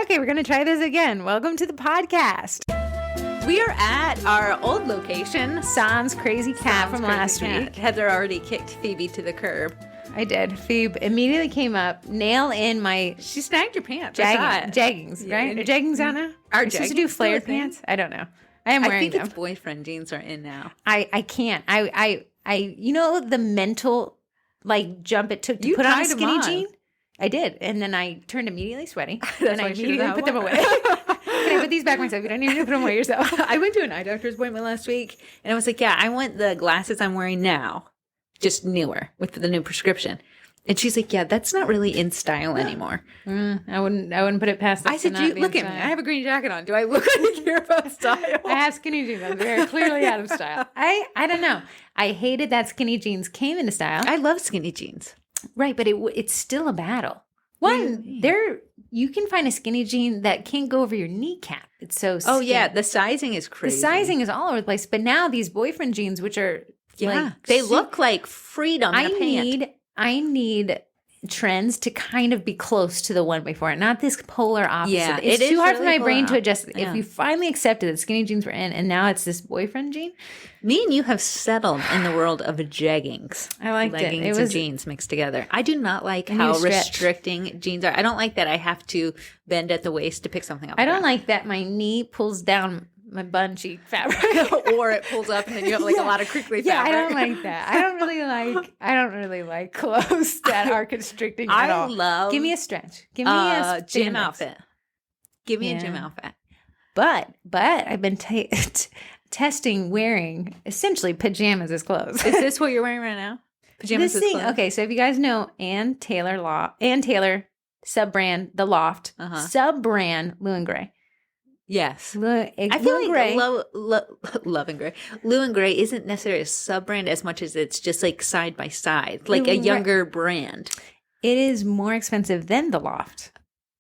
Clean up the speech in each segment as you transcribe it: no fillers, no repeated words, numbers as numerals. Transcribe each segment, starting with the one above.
Okay, we're going to try this again. Welcome to the podcast. We are at our old location. Sans Crazy Cat from last week. Heather already kicked Phoebe to the curb. I did. Phoebe immediately came up, nail in my... She snagged your pants. Jeggings, right? Are jeggings on now? Are supposed to do flared pants? I don't know. I am wearing them. I think it's boyfriend jeans are in now. I can't. I you know the mental jump it took to put on a skinny jean? I did. And then I turned immediately sweaty. And I immediately put them away. Can I put these back myself? You don't need to put them away yourself. I went to an eye doctor's appointment last week, and I was like, yeah, I want the glasses I'm wearing now, just newer, with the new prescription. And she's like, yeah, that's not really in style anymore. I wouldn't put it past I said, look at me. I have a green jacket on. Do I look like you're about style? I have skinny jeans on. They're clearly out of style. I don't know. I hated that skinny jeans came into style. I love skinny jeans. Right, but it's still a battle. You can find a skinny jean that can't go over your kneecap. It's so skinny. Oh, yeah. The sizing is crazy. The sizing is all over the place. But now these boyfriend jeans, which are they look like freedom in a pant. I need trends to kind of be close to the one before it, not this polar opposite. Yeah, it's too hard for my brain to adjust. Yeah. If you finally accepted that skinny jeans were in and now it's this boyfriend jean. Me and you have settled in the world of jeggings. I liked it. Leggings and jeans mixed together. I do not like how restricting jeans are. I don't like that I have to bend at the waist to pick something up. I don't like that my knee pulls down my bun cheek fabric. Or it pulls up and then you have a lot of crinkly fabric. Yeah, I don't like that. I don't really like clothes that are constricting at all. Give me a stretch. Give me a gym outfit. Give me a gym outfit. But I've been testing wearing essentially pajamas as clothes. Is this what you're wearing right now? Pajamas as clothes? Okay, so if you guys know Ann Taylor, sub-brand The Loft, sub-brand Lou and Grey. Yes. I feel like Love and Grey. Lou and Grey isn't necessarily a sub-brand as much as it's just side by side, like a younger brand. It is more expensive than The Loft,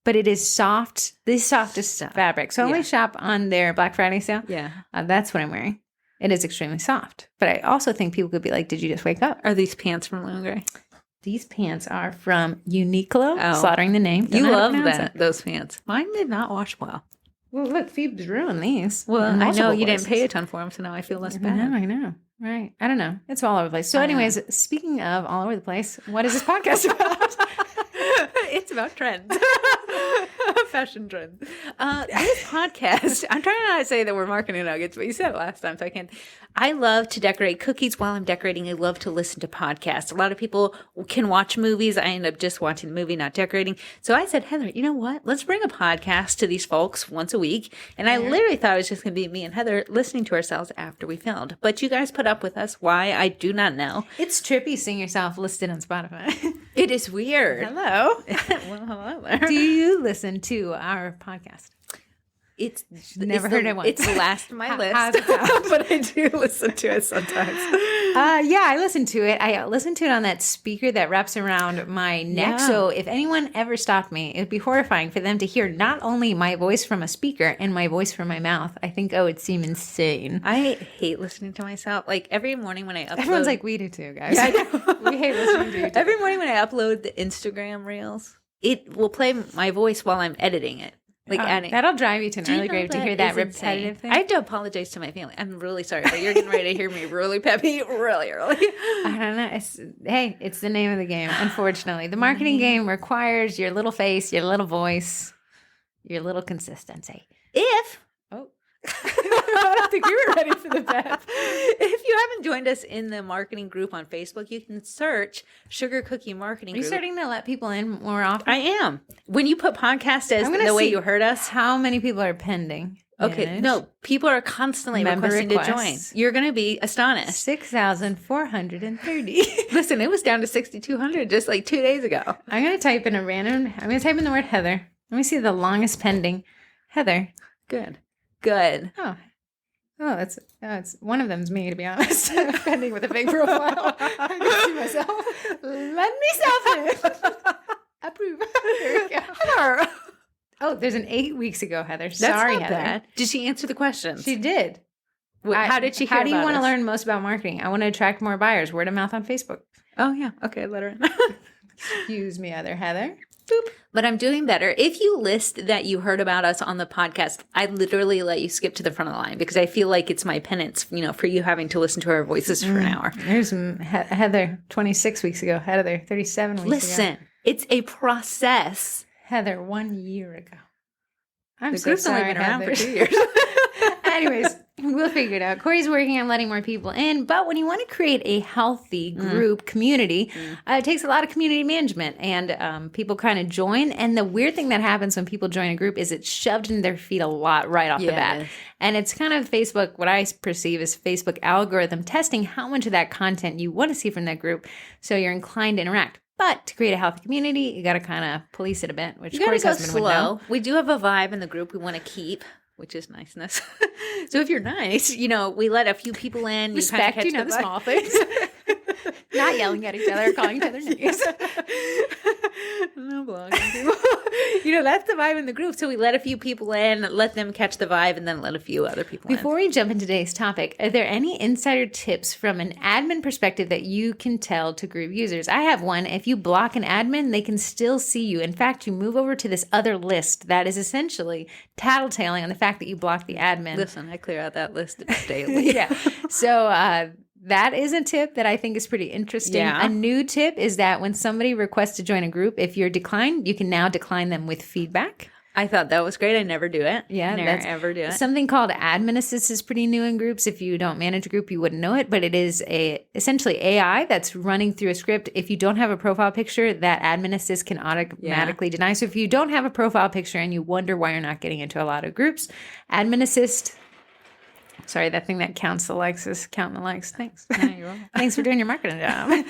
but it is the softest fabric. So I only shop on their Black Friday sale. Yeah. That's what I'm wearing. It is extremely soft. But I also think people could be like, did you just wake up? Are these pants from Lou and Grey? These pants are from Uniqlo, slaughtering the name. You love those pants. Mine did not wash well. Well, look, Phoebe's ruined these. Well, I know you didn't pay a ton for them, so now I feel less bad. I know. Right. I don't know. It's all over the place. So anyways, speaking of all over the place, what is this podcast about? It's about trends. Fashion trends. This podcast, I'm trying not to say that we're marketing nuggets, but you said it last time, so I can't. I love to decorate cookies while I'm decorating. I love to listen to podcasts. A lot of people can watch movies. I end up just watching the movie, not decorating. So I said, Heather, you know what? Let's bring a podcast to these folks once a week. And I literally thought it was just going to be me and Heather listening to ourselves after we filmed. But you guys put up with us. Why? I do not know. It's trippy seeing yourself listed on Spotify. It is weird. Hello. Well, hello there. Do you listen to our podcast? It's never heard it once. It's last on my list, but I do listen to it sometimes. I listen to it. I listen to it on that speaker that wraps around my neck. Yeah. So if anyone ever stopped me, it would be horrifying for them to hear not only my voice from a speaker and my voice from my mouth. I think it would seem insane. I hate listening to myself. Like every morning when I upload. Everyone's like, we do too, guys. Yeah, I know. We hate listening to you too. Every morning when I upload the Instagram reels, it will play my voice while I'm editing it. That'll drive you to an early grave to hear that repetitive thing. I have to apologize to my family. I'm really sorry, but you're getting ready to hear me really peppy really early. I don't know. It's the name of the game, unfortunately. The marketing game requires your little face, your little voice, your little consistency. I don't think we were ready for the bet. If you haven't joined us in the marketing group on Facebook, you can search Sugar Cookie Marketing Group. Are you starting to let people in more often? I am. When you put podcast as the way you heard us. How many people are pending? Okay. No, people are constantly requesting to join. You're going to be astonished. 6,430. Listen, it was down to 6,200 just 2 days ago. I'm going to type in the word Heather. Let me see the longest pending. Heather. Good. Oh, it's one of them's me, to be honest. Pending with a big profile. I can see myself. Let me self approve. There we go. Heather. Oh, there's an 8 weeks ago, Heather. That's Sorry, not Heather. Bad. Did she answer the questions? She did. How did she hear How do you want to learn most about marketing? I want to attract more buyers. Word of mouth on Facebook. Oh, yeah. Okay, let her in. Excuse me, Heather. Boop. But I'm doing better. If you list that you heard about us on the podcast, I literally let you skip to the front of the line because I feel like it's my penance, for you having to listen to our voices for an hour. There's Heather 26 weeks ago. Heather 37 weeks ago. Listen, it's a process. Heather 1 year ago. The group's only been around for 2 years. Anyways, we'll figure it out. Corey's working on letting more people in, but when you want to create a healthy group community, it takes a lot of community management, and people kind of join. And the weird thing that happens when people join a group is it's shoved in their feet a lot right off the bat. And it's kind of Facebook, what I perceive as Facebook algorithm testing how much of that content you want to see from that group, so you're inclined to interact. But to create a healthy community, you got to kind of police it a bit, which Corey's husband would know. We do have a vibe in the group we want to keep, which is niceness. So if you're nice, we let a few people in. Respect, the small things. Not yelling at each other, calling each other names. No blogging people. That's the vibe in the group. So we let a few people in, let them catch the vibe, and then let a few other people in. Before we jump into today's topic, are there any insider tips from an admin perspective that you can tell to group users? I have one. If you block an admin, they can still see you. In fact, you move over to this other list that is essentially tattletaling on the fact that you blocked the admin. Listen, I clear out that list daily. Yeah. So, that is a tip that I think is pretty interesting. Yeah. A new tip is that when somebody requests to join a group, if you're declined, you can now decline them with feedback. I thought that was great. I never do it. Yeah. Never ever do it. Something called admin assist is pretty new in groups. If you don't manage a group, you wouldn't know it, but it is essentially AI that's running through a script. If you don't have a profile picture, that admin assist can automatically deny. So if you don't have a profile picture and you wonder why you're not getting into a lot of groups, admin assist. Sorry, that thing that counts the likes is counting the likes. Thanks. No, you're welcome. Thanks for doing your marketing job.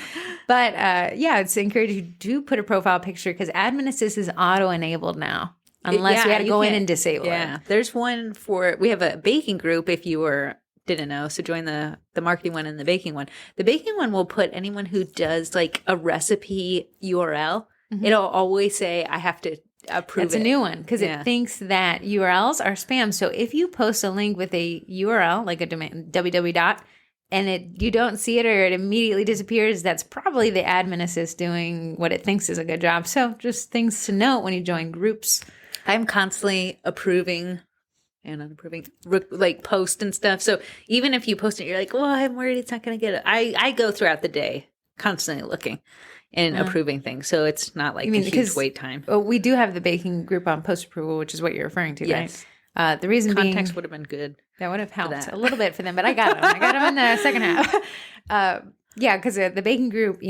But it's encouraged you to put a profile picture because admin assist is auto-enabled now, unless we had to go in and disable it. Yeah, there's one we have a baking group if you didn't know. So join the marketing one and the baking one. The baking one will put anyone who does like a recipe URL. Mm-hmm. It'll always say, I have to approve That's a new one because it thinks that URLs are spam. So if you post a link with a URL, like a domain, www. And you don't see it or it immediately disappears, that's probably the admin assist doing what it thinks is a good job. So just things to note when you join groups. I'm constantly approving and unapproving like posts and stuff. So even if you post it, you're like, well, I'm worried it's not going to get it. I go throughout the day constantly looking and approving things. So it's not like a huge wait time. Well, we do have the baking group on post approval, which is what you're referring to, yes. Right? The reason context would have been good. That would have helped a little bit for them, but I got them. I got them in the second half. Because the baking group,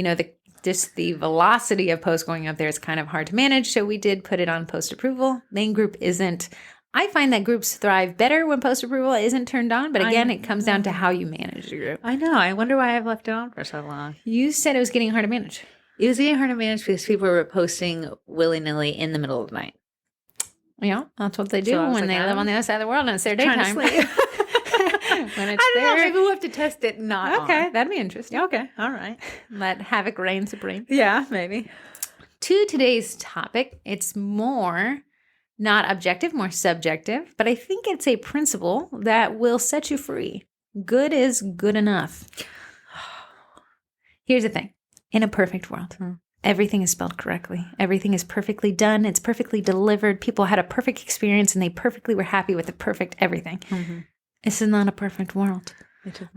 just the velocity of posts going up there is kind of hard to manage. So we did put it on post approval. Main group isn't. I find that groups thrive better when post approval isn't turned on. But again, it comes down to how you manage the group. I know. I wonder why I've left it on for so long. You said it was getting hard to manage. It was getting hard to manage because people were posting willy-nilly in the middle of the night. Yeah, that's what they do when they live on the other side of the world and it's their daytime. When it's I don't know. Maybe we'll have to test it. Okay, that'd be interesting. Okay, all right. Let havoc reign supreme. Yeah, maybe. To today's topic, it's more not objective, more subjective, but I think it's a principle that will set you free. Good is good enough. Here's the thing. In a perfect world, everything is spelled correctly. Everything is perfectly done. It's perfectly delivered. People had a perfect experience and they perfectly were happy with the perfect everything. Mm-hmm. This is not a perfect world.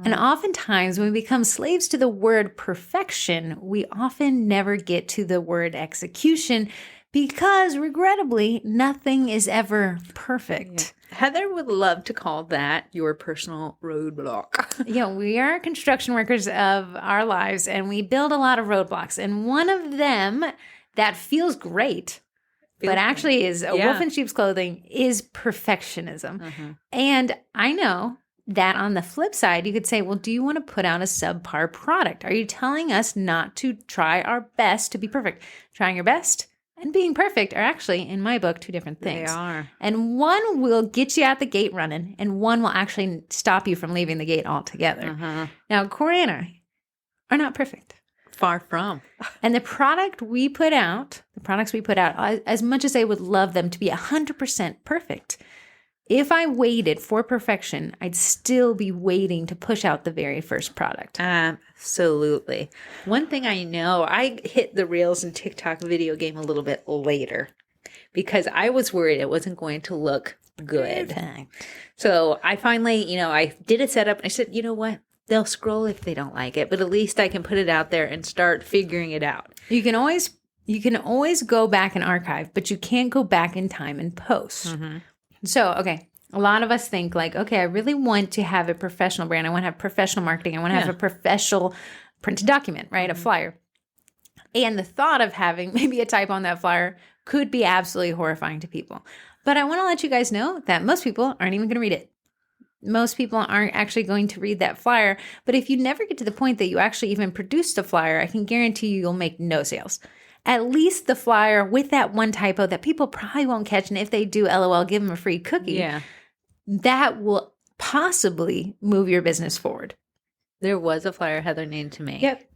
And oftentimes when we become slaves to the word perfection, we often never get to the word execution because regrettably, nothing is ever perfect. Yeah. Heather would love to call that your personal roadblock. Yeah, we are construction workers of our lives and we build a lot of roadblocks. And one of them that feels great, but actually is a wolf in sheep's clothing, is perfectionism. Mm-hmm. And I know that on the flip side, you could say, well, do you want to put out a subpar product? Are you telling us not to try our best to be perfect? Trying your best and being perfect are actually, in my book, two different things. They are. And one will get you out the gate running, and one will actually stop you from leaving the gate altogether. Uh-huh. Now, Corey and I are not perfect. Far from. And the products we put out, as much as I would love them to be 100% perfect, If I waited for perfection, I'd still be waiting to push out the very first product. Absolutely. One thing I know, I hit the Reels and TikTok video game a little bit later because I was worried it wasn't going to look good. Perfect. So I finally, I did a setup and I said, you know what? They'll scroll if they don't like it, but at least I can put it out there and start figuring it out. You can always go back and archive, but you can't go back in time and post. Mm-hmm. So, okay, a lot of us think like, okay, I really want to have a professional brand. I want to have professional marketing. I want to have a professional printed document, right? Mm-hmm. A flyer. And the thought of having maybe a typo on that flyer could be absolutely horrifying to people. But I want to let you guys know that most people aren't even going to read it. Most people aren't actually going to read that flyer. But if you never get to the point that you actually even produced a flyer, I can guarantee you'll make no sales. At least the flyer with that one typo that people probably won't catch. And if they do, LOL, give them a free cookie. Yeah. That will possibly move your business forward. There was a flyer Heather named to me. Yep.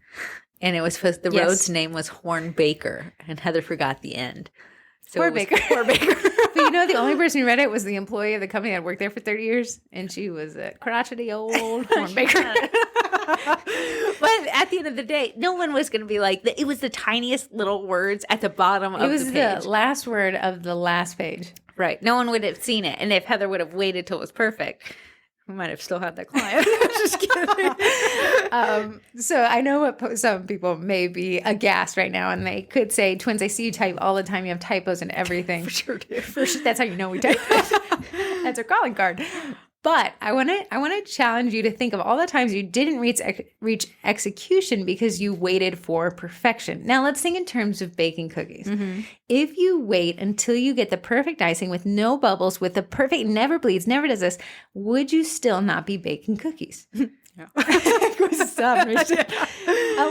And it was the road's name was Horn Baker. And Heather forgot the end. So Poor Baker. Poor Baker. But the only person who read it was the employee of the company that worked there for 30 years. And she was a crotchety old Horn Baker. But at the end of the day, no one was going to be like, it was the tiniest little words at the bottom of the page. It was the last word of the last page. Right. No one would have seen it. And if Heather would have waited till it was perfect, we might have still had that client. Just kidding. So I know what some people may be aghast right now, and they could say, "Twins, I see you type all the time. You have typos and everything." For sure do. That's how you know we type. That's our calling card. But I want to challenge you to think of all the times you didn't reach execution because you waited for perfection. Now let's think in terms of baking cookies. Mm-hmm. If you wait until you get the perfect icing with no bubbles, with the perfect, never bleeds, never does this, would you still not be baking cookies? No. A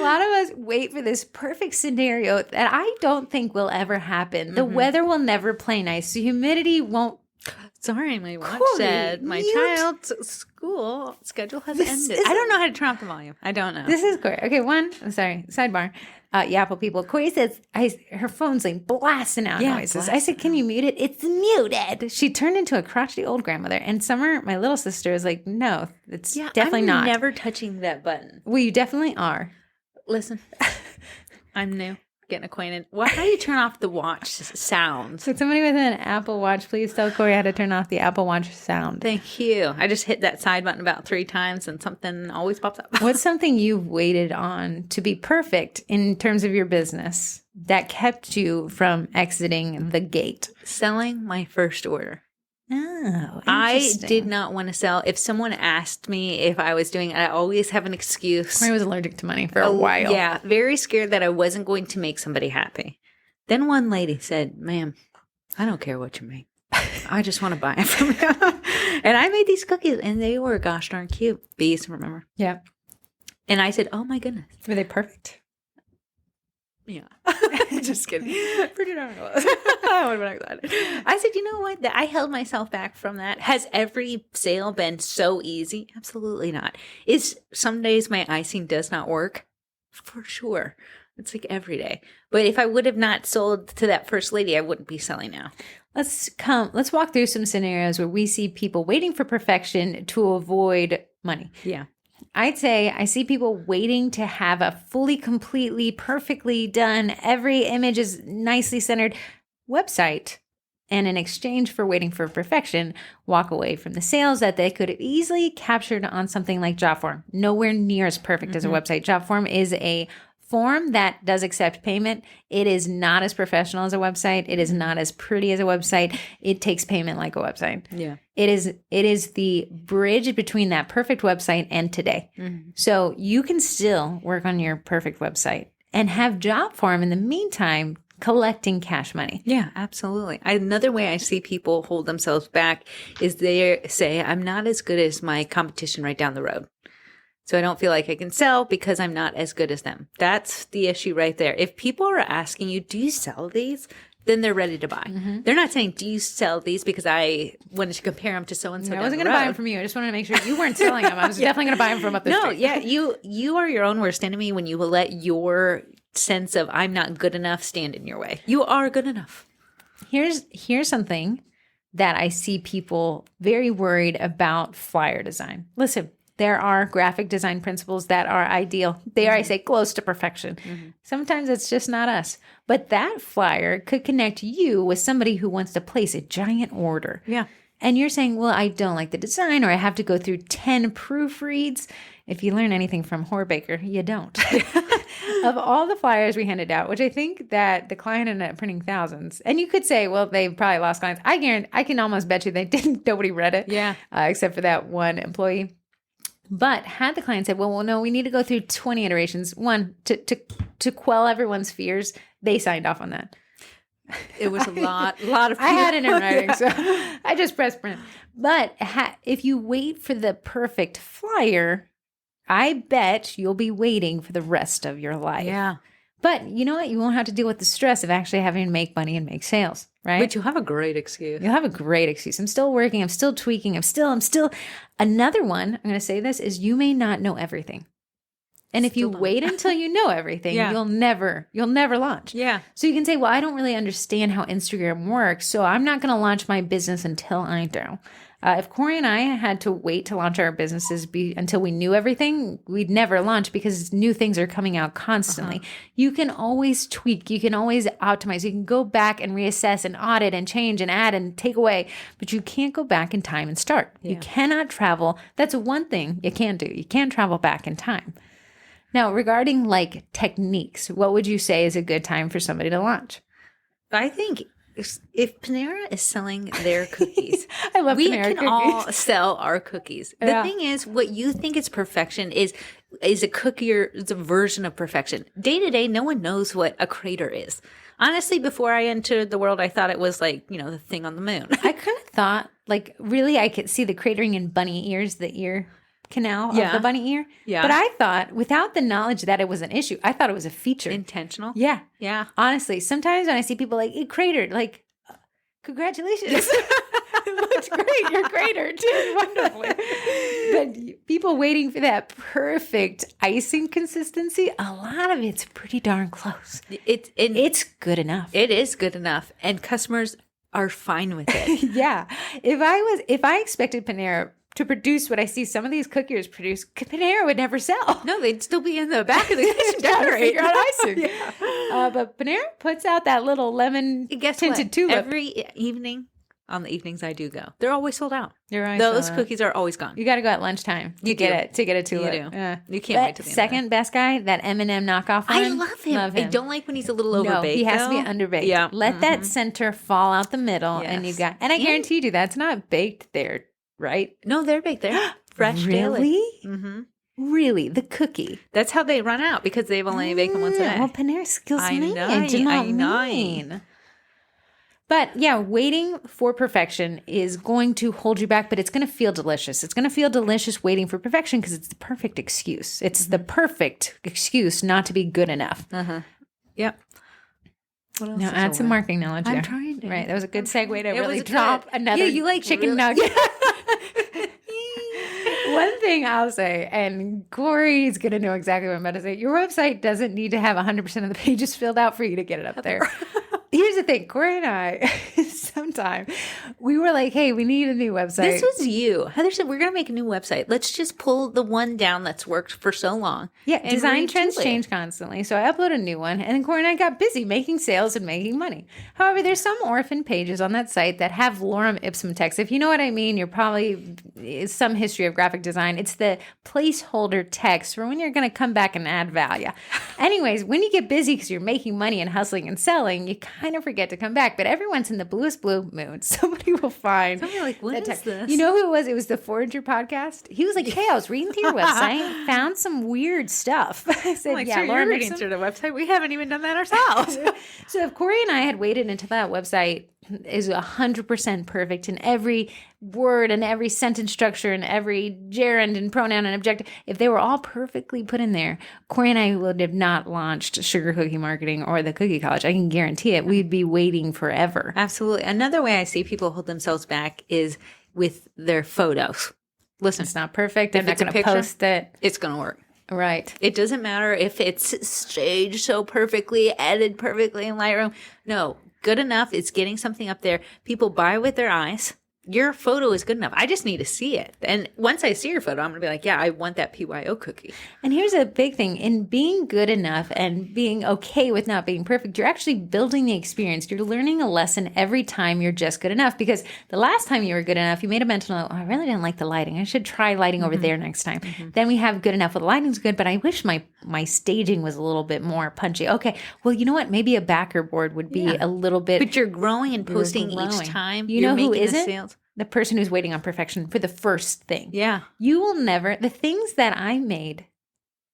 lot of us wait for this perfect scenario that I don't think will ever happen. The weather will never play nice. The humidity won't. Sorry, my watch said my child's school schedule has ended. I don't know how to turn off the volume. I don't know. This is Corey. Okay, sidebar. Yapple people. Corey says her phone's like blasting out noises. I said, can you mute it? It's muted. She turned into a crotchety old grandmother. And Summer, my little sister, is like, no, it's definitely not. I'm never touching that button. Well, you definitely are. Listen, I'm new. Getting acquainted. How do you turn off the watch sounds? Could somebody with an Apple Watch please tell Corey how to turn off the Apple Watch sound? Thank you. I just hit that side button about 3 times and something always pops up. What's something you've waited on to be perfect in terms of your business that kept you from exiting the gate? Selling my first order. Oh, I did not want to sell. If someone asked me if I was doing it, I always have an excuse. I was allergic to money for a while. Yeah, very scared that I wasn't going to make somebody happy. Then one lady said, ma'am, I don't care what you make. I just want to buy it from you. And I made these cookies, and they were gosh darn cute. Bees, remember? Yeah. And I said, oh my goodness. Were they perfect? Yeah. Just kidding. Pretty darn close. I would have been excited. I said, you know what? I held myself back from that. Has every sale been so easy? Absolutely not. Some days my icing does not work? For sure. It's like every day. But if I would have not sold to that first lady, I wouldn't be selling now. Let's walk through some scenarios where we see people waiting for perfection to avoid money. Yeah. I'd say I see people waiting to have a fully, completely, perfectly done, every image is nicely centered website. And in exchange for waiting for perfection, walk away from the sales that they could have easily captured on something like Jotform. Nowhere near as perfect as a website. Jotform is a form that does accept payment. It is not as professional as a website. It is not as pretty as a website. It takes payment like a website. Yeah. It is the bridge between that perfect website and today. Mm-hmm. So you can still work on your perfect website and have Jotform in the meantime collecting cash money. Yeah, absolutely. Another way I see people hold themselves back is they say, I'm not as good as my competition right down the road. So I don't feel like I can sell because I'm not as good as them. That's the issue right there. If people are asking you, do you sell these? Then they're ready to buy. Mm-hmm. They're not saying, do you sell these because I wanted to compare them to so-and-so. I wasn't going to buy them from you. I just wanted to make sure you weren't selling them. I was definitely going to buy them from up the street. Yeah, you are your own worst enemy when you will let your sense of I'm not good enough stand in your way. You are good enough. Here's something that I see people very worried about flyer design. Listen, there are graphic design principles that are ideal. Dare I say close to perfection. Sometimes it's just not us. But that flyer could connect you with somebody who wants to place a giant order. Yeah. And you're saying, well, I don't like the design, or I have to go through 10 proofreads. If you learn anything from Horbaker, you don't. Of all the flyers we handed out, which I think that the client ended up printing thousands. And you could say, well, they probably lost clients. I can almost bet you they didn't. Nobody read it. Yeah. Except for that one employee. But had the client said, well, no, we need to go through 20 iterations. One, to quell everyone's fears, they signed off on that. It was a lot of people. I had it in writing, so I just pressed print. But if you wait for the perfect flyer, I bet you'll be waiting for the rest of your life. Yeah. But you know what? You won't have to deal with the stress of actually having to make money and make sales, right? But you'll have a great excuse. You'll have a great excuse. I'm still working. I'm still tweaking. I'm still. Another one, I'm going to say this, is you may not know everything. And if you wait until you know everything, you'll never launch. Yeah. So you can say, well, I don't really understand how Instagram works, so I'm not going to launch my business until I do. If Corey and I had to wait to launch our businesses until we knew everything, we'd never launch because new things are coming out constantly. You can always tweak. You can always optimize. You can go back and reassess and audit and change and add and take away, but you can't go back in time and start. Yeah. You cannot travel. That's one thing you can do. You can't travel back in time. Now, regarding like techniques, what would you say is a good time for somebody to launch? I think if Panera is selling their cookies, I love we Panera can cookies. all sell our cookies. The thing is, what you think is perfection is a cookie or it's a version of perfection. Day to day, no one knows what a crater is. Honestly, before I entered the world, I thought it was like, the thing on the moon. I kind of thought, like, really, I could see the cratering in bunny ears, the ear canal of the bunny ear. Yeah. But I thought, without the knowledge that it was an issue, I thought it was a feature. Intentional? Yeah. Yeah. Honestly, sometimes when I see people like, it cratered, like, congratulations. It looks great. You're cratered. Did wonderfully. But people waiting for that perfect icing consistency, a lot of it's pretty darn close. It's good enough. It is good enough. And customers are fine with it. Yeah. If I expected Panera to produce what I see some of these cookies produce, Panera would never sell. No, they'd still be in the back of the kitchen decorating. Figure out icing. But Panera puts out that little lemon tinted tulip. Every evening, on the evenings I do go, they're always sold out. Those cookies are always gone. You got to go at lunchtime to get a tulip. You do. You can't wait to the second best guy, that M&M knockoff one. I love him. I don't like when he's a little overbaked. No, he has to be underbaked. Yeah. Let that center fall out the middle, and you got. And I guarantee you, that's not baked there. Right? No, they're baked. They're fresh daily. Really? Mm-hmm. Really? The cookie? That's how they run out because they've only baked them once a day. Well, Panera skills me. I Do not know. mean. But yeah, waiting for perfection is going to hold you back, but it's going to feel delicious. It's going to feel delicious waiting for perfection because it's the perfect excuse. It's the perfect excuse not to be good enough. Yep. Now add some marketing knowledge there. I'm trying to. Right. That was a good segue to really was drop good. another you like chicken really- nugget. One thing I'll say, and Corey's going to know exactly what I'm about to say, your website doesn't need to have 100% of the pages filled out for you to get it up there. Here's the thing. Corey and I, sometime, we were like, hey, we need a new website. This was you. Heather said, we're going to make a new website. Let's just pull the one down that's worked for so long. Yeah, design trends change constantly. So I upload a new one, and then Corey and I got busy making sales and making money. However, there's some orphan pages on that site that have lorem ipsum text. If you know what I mean, you're probably some history of graphic design. It's the placeholder text for when you're going to come back and add value. Anyways, when you get busy because you're making money and hustling and selling, you kind of forget to come back. But everyone's in the bluest blue mood. Somebody will find. Somebody like, what is this? You know who it was? It was the Forager podcast. He was like, hey, I was reading through your website, found some weird stuff. I said, like, yeah, sure, Lauren you're reading through the website. We haven't even done that ourselves. So if Corey and I had waited until that website is 100% perfect in every word and every sentence structure and every gerund and pronoun and objective, if they were all perfectly put in there, Corey and I would have not launched Sugar Cookie Marketing or the Cookie College. I can guarantee it. We'd be waiting forever. Absolutely. Another way I see people hold themselves back is with their photos. Listen, It's not perfect. I'm not it's a going to picture, post it. it's going to work. Right. It doesn't matter if it's staged so perfectly, edited perfectly in Lightroom. No, Good enough is getting something up there. People buy with their eyes. Your photo is good enough. I just need to see it. And once I see your photo, I'm going to be like, yeah, I want that PYO cookie. And here's a big thing. In being good enough and being okay with not being perfect, you're actually building the experience. You're learning a lesson every time you're just good enough. Because the last time you were good enough, you made a mental note, oh, I really didn't like the lighting. I should try lighting over there next time. Then we have good enough. Well, the lighting's good, but I wish my staging was a little bit more punchy. Okay, well, you know what? Maybe a backer board would be a little bit. But you're growing and posting each time. You know who isn't? Sales. The person who's waiting on perfection for the first thing. Yeah. You will never, the things that I made,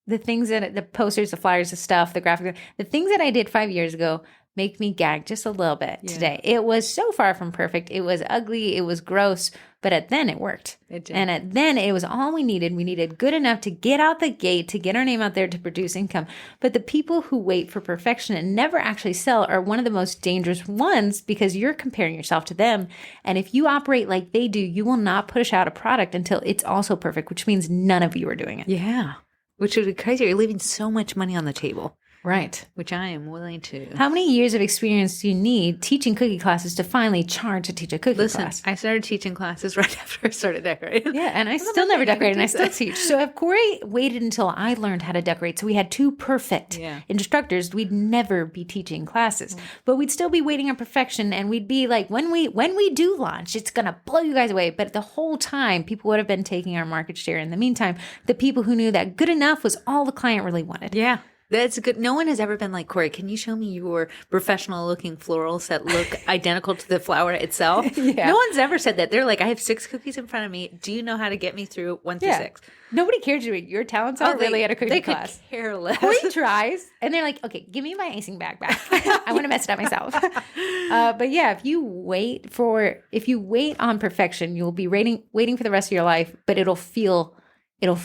the things that, the posters, the flyers, the stuff, the graphic, the things that I did 5 years ago make me gag just a little bit today. It was so far from perfect. It was ugly. It was gross. But then it worked. It did. And then it was all we needed. We needed good enough to get out the gate, to get our name out there, to produce income. But the people who wait for perfection and never actually sell are one of the most dangerous ones because you're comparing yourself to them. And if you operate like they do, you will not push out a product until it's also perfect, which means none of you are doing it. Yeah. Which would be crazy. You're leaving so much money on the table. Right. Which I am willing to. How many years of experience do you need teaching cookie classes to finally charge to teach a cookie class? I started teaching classes right after I started decorating. Yeah, and I still never decorated, and I still teach. So if Corey waited until I learned how to decorate, so we had two perfect instructors, we'd never be teaching classes. But we'd still be waiting on perfection, and we'd be like, when we do launch, it's going to blow you guys away. But the whole time, people would have been taking our market share. In the meantime, the people who knew that good enough was all the client really wanted. Yeah. That's good. No one has ever been like, Corey, can you show me your professional looking florals that look identical to the flower itself? No one's ever said that. They're like, I have 6 cookies in front of me. Do you know how to get me through 1 through 6? Nobody cares what your talents are really at a cookie class. They could care less. Corey tries, and they're like, okay, give me my icing bag back. I want to mess it up myself. But yeah, if you wait on perfection, you'll be waiting for the rest of your life, but it'll feel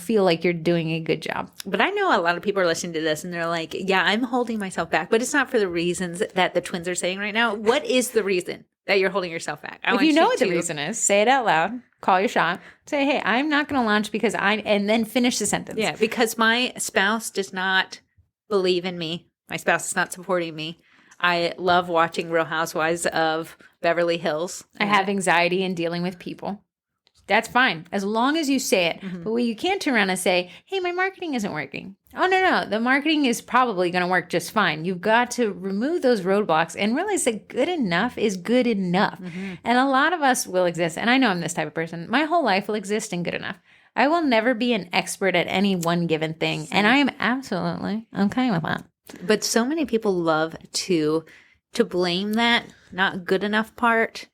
like you're doing a good job. But I know a lot of people are listening to this and they're like, yeah, I'm holding myself back. But it's not for the reasons that the twins are saying right now. What is the reason that you're holding yourself back? If you know what the reason is, say it out loud. Call your shot. Say, hey, I'm not going to launch because and then finish the sentence. Yeah, because my spouse does not believe in me. My spouse is not supporting me. I love watching Real Housewives of Beverly Hills. I have anxiety in dealing with people. That's fine, as long as you say it. But you can't turn around and say, hey, my marketing isn't working. Oh, no. The marketing is probably going to work just fine. You've got to remove those roadblocks and realize that good enough is good enough. And a lot of us will exist. And I know I'm this type of person. My whole life will exist in good enough. I will never be an expert at any one given thing. And I am absolutely okay with that. But so many people love to blame that not good enough part.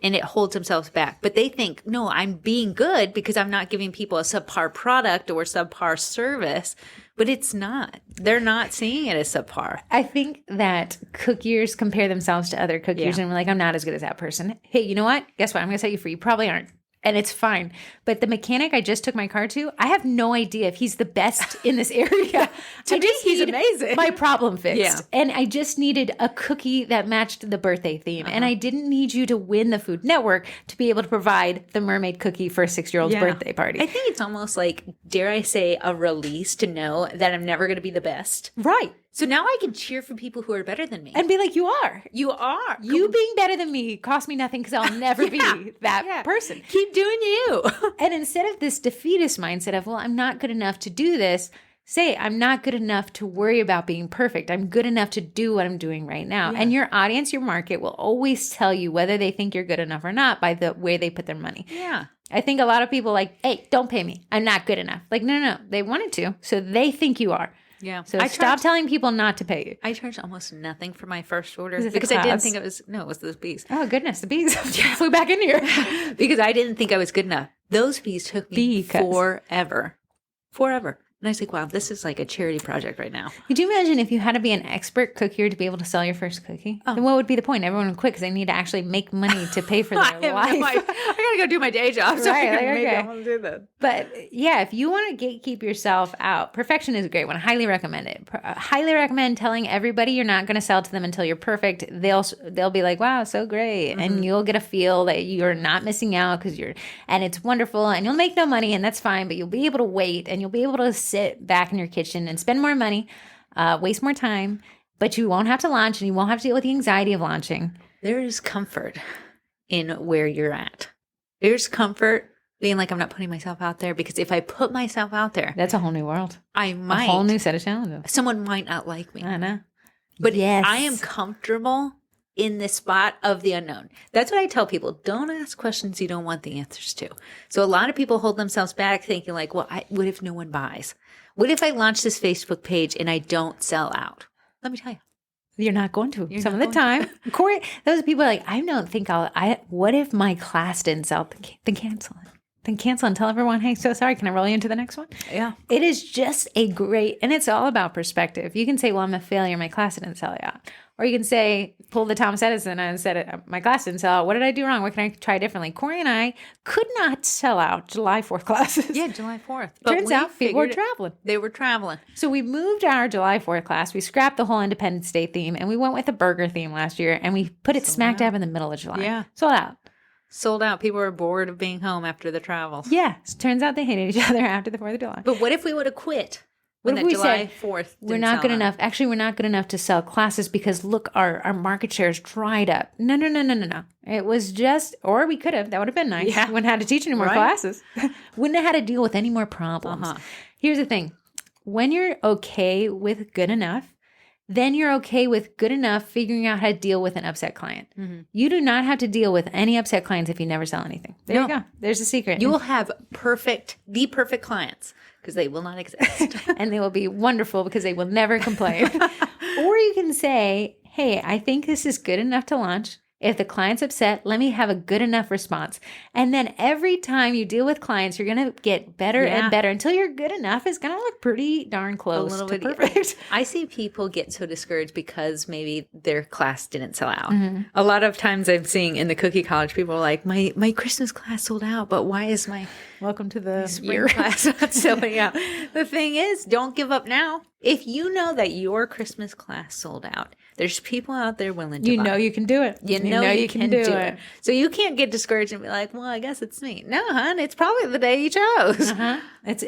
And it holds themselves back. But they think, no, I'm being good because I'm not giving people a subpar product or subpar service. But it's not. They're not seeing it as subpar. I think that cookiers compare themselves to other cookiers and we're like, I'm not as good as that person. Hey, you know what? Guess what? I'm going to set you free. You probably aren't. And it's fine. But the mechanic I just took my car to, I have no idea if he's the best in this area. To me, he's amazing. My problem fixed. Yeah. And I just needed a cookie that matched the birthday theme. And I didn't need you to win the Food Network to be able to provide the mermaid cookie for a 6-year-old's birthday party. I think it's almost like, dare I say, a release to know that I'm never going to be the best. Right. So now I can cheer for people who are better than me. And be like, you are. You are. You being better than me cost me nothing because I'll never be that person. Keep doing you. And instead of this defeatist mindset of, well, I'm not good enough to do this, say, I'm not good enough to worry about being perfect. I'm good enough to do what I'm doing right now. Yeah. And your audience, your market will always tell you whether they think you're good enough or not by the way they put their money. Yeah. I think a lot of people like, hey, don't pay me. I'm not good enough. Like, no. They wanted to. So they think you are. Yeah. So stop telling people not to pay you. I charged almost nothing for my first order because I didn't think it was, it was those bees. Oh, goodness. The bees flew back in here. Because I didn't think I was good enough. Those bees took me forever. And I was like, wow, this is like a charity project right now. Could you imagine if you had to be an expert cookier to be able to sell your first cookie? Then what would be the point? Everyone would quit because they need to actually make money to pay for their life. I got to go do my day job. So maybe I want to do that. But yeah, if you want to gatekeep yourself out, perfection is a great one. I highly recommend it. Highly recommend telling everybody you're not going to sell to them until you're perfect. They'll be like, wow, so great. And you'll get a feel that you're not missing out and it's wonderful and you'll make no money and that's fine, but you'll be able to wait and you'll be able to sit back in your kitchen and spend more money, waste more time, but you won't have to launch and you won't have to deal with the anxiety of launching. There is comfort in where you're at. There's comfort being like, I'm not putting myself out there, because if I put myself out there, That's a whole new world. I might. A whole new set of challenges. Someone might not like me. I know. But yes. I am comfortable in the spot of the unknown. That's what I tell people. Don't ask questions you don't want the answers to. So a lot of people hold themselves back thinking like, well, what if no one buys? What if I launch this Facebook page and I don't sell out? Let me tell you. You're not going to. You're Some of not the going time. Corey, those people are like, I don't think what if my class didn't sell? Then cancel it. Then cancel and tell everyone, hey, so sorry. Can I roll you into the next one? Yeah. It is just a great, and it's all about perspective. You can say, well, I'm a failure. My class didn't sell out. Or you can say, pull the Thomas Edison and said, my class didn't sell out. What did I do wrong? What can I try differently? Corey and I could not sell out July 4th classes. Yeah, July 4th. Turns out people were traveling. They were traveling. So we moved our July 4th class. We scrapped the whole Independence Day theme and we went with a burger theme last year and we put it smack dab in the middle of July. Yeah. Sold out. Sold out. People were bored of being home after the travels. Yeah. So turns out they hated each other after the 4th of July. But what if we would have quit? When What if that we July said, 4th we're not good enough. Actually, we're not good enough to sell classes because look, our market share is dried up. No. It was just, or we could have. That would have been nice. Yeah. Wouldn't have had to teach any more classes. Wouldn't have had to deal with any more problems. Here's the thing. When you're okay with good enough, then you're okay with good enough figuring out how to deal with an upset client. You do not have to deal with any upset clients if you never sell anything. There you go. There's a secret. You will have the perfect clients because they will not exist. And they will be wonderful because they will never complain. Or you can say, hey, I think this is good enough to launch. If the client's upset, let me have a good enough response. And then every time you deal with clients, you're going to get better and better until you're good enough. It's going to look pretty darn close to perfect. I see people get so discouraged because maybe their class didn't sell out. A lot of times I'm seeing in the Cookie College, people are like, my Christmas class sold out, but why is my welcome to the spring class not selling out? The thing is, don't give up now. If you know that your Christmas class sold out, there's people out there willing to buy. You know you can do it. You know you can do it. So you can't get discouraged and be like, well, I guess it's me. No, hon, it's probably the day you chose.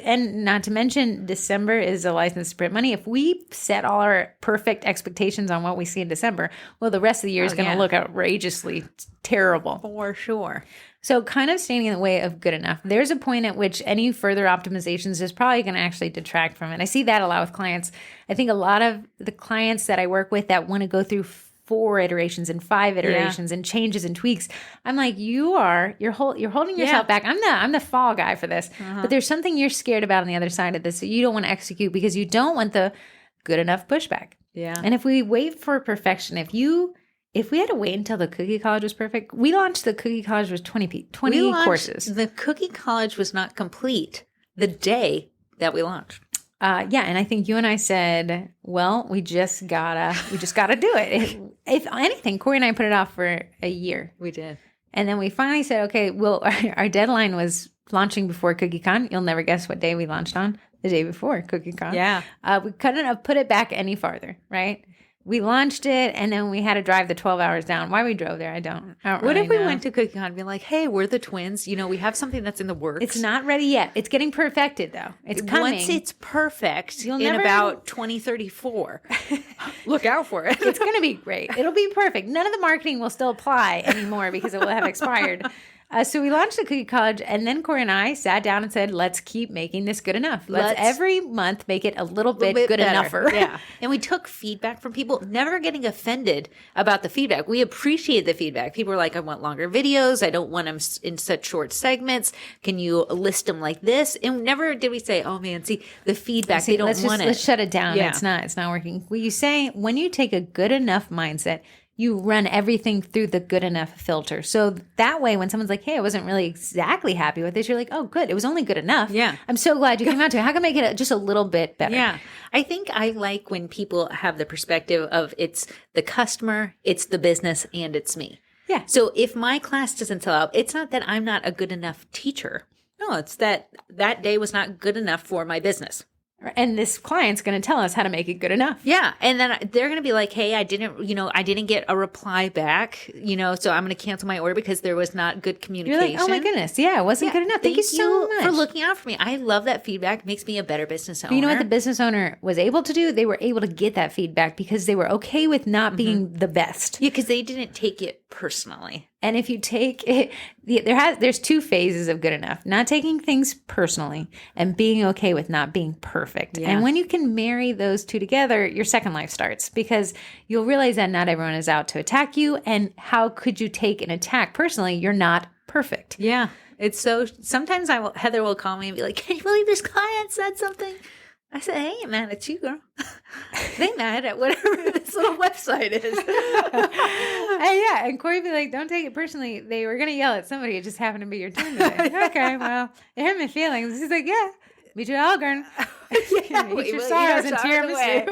And not to mention, December is a license to print money. If we set all our perfect expectations on what we see in December, well, the rest of the year is going to look outrageously terrible. For sure. So kind of standing in the way of good enough. There's a point at which any further optimizations is probably going to actually detract from it. I see that a lot with clients. I think a lot of the clients that I work with that want to go through 4 iterations and 5 iterations and changes and tweaks. I'm like, you're holding yourself back. I'm the fall guy for this. But there's something you're scared about on the other side of this that you don't want to execute because you don't want the good enough pushback. Yeah. And if we wait for perfection, if we had to wait until the Cookie College was perfect, we launched the Cookie College with 20 courses. The Cookie College was not complete the day that we launched. And I think you and I said, well, we just gotta do it. If anything, Corey and I put it off for a year. We did. And then we finally said, okay, well, our deadline was launching before CookieCon. You'll never guess what day we launched on. The day before CookieCon. Yeah. We couldn't have put it back any farther, right? We launched it, and then we had to drive the 12 hours down. Why we drove there, I don't What really if we know. went to CookieCon and be like, hey, we're the twins. You know, we have something that's in the works. It's not ready yet. It's getting perfected, though. It's coming. Once it's perfect You'll in never- about 2034, look out for it. It's going to be great. It'll be perfect. None of the marketing will still apply anymore because it will have expired. So we launched the Cookie College, and then Corey and I sat down and said, let's keep making this good enough. Let's every month make it a little bit good better. enougher. Yeah. And we took feedback from people, never getting offended about the feedback. We appreciate the feedback. People were like, I want longer videos. I don't want them in such short segments. Can you list them like this? And never did we say, oh man, see the feedback, they don't want it. Let's shut it down. Yeah. It's not working. Well, you say, when you take a good enough mindset, you run everything through the good enough filter. So that way, when someone's like, hey, I wasn't really exactly happy with this, you're like, oh, good. It was only good enough. Yeah. I'm so glad you came out to it. How can I make it just a little bit better? Yeah. I think I like when people have the perspective of it's the customer, it's the business, and it's me. Yeah. So if my class doesn't sell out, it's not that I'm not a good enough teacher. No, it's that day was not good enough for my business. And this client's going to tell us how to make it good enough. Yeah. And then they're going to be like, hey, I didn't get a reply back, so I'm going to cancel my order because there was not good communication. You're like, oh my goodness. Yeah, it wasn't good enough. Thank you so much for looking out for me. I love that feedback. It makes me a better business owner. But you know what the business owner was able to do? They were able to get that feedback because they were okay with not being the best. Yeah, because they didn't take it personally. And if you take it, there's two phases of good enough. Not taking things personally and being okay with not being perfect. Yeah. And when you can marry those two together, your second life starts because you'll realize that not everyone is out to attack you. And how could you take an attack personally? You're not perfect. Yeah. It's so, sometimes Heather will call me and be like, can you believe this client said something? I said, hey, ain't mad at you, girl. They mad at whatever this little website is. And Corey be like, don't take it personally. They were going to yell at somebody. It just happened to be your turn today. Okay, well, it hurt my feelings. He's like, yeah, me too, all, girl. Eat your sorrows and tiramisu.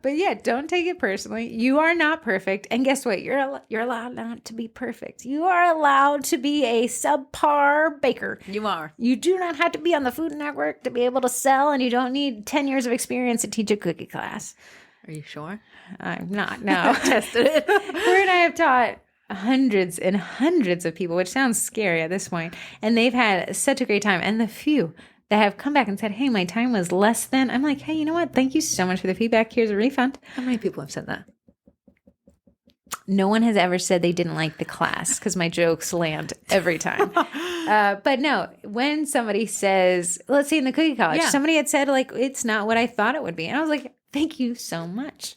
But yeah, don't take it personally. You are not perfect. And guess what? You're allowed not to be perfect. You are allowed to be a subpar baker. You are. You do not have to be on the Food Network to be able to sell, and you don't need 10 years of experience to teach a cookie class. Are you sure? I'm not, no. Tested it. Corey and I have taught hundreds and hundreds of people, which sounds scary at this point, and they've had such a great time. And the few that have come back and said, hey, my time was less than, I'm like, hey, you know what? Thank you so much for the feedback. Here's a refund. How many people have said that? No one has ever said they didn't like the class because my jokes land every time. But no, when somebody says, let's say in the cookie college, somebody had said, like, it's not what I thought it would be. And I was like, thank you so much.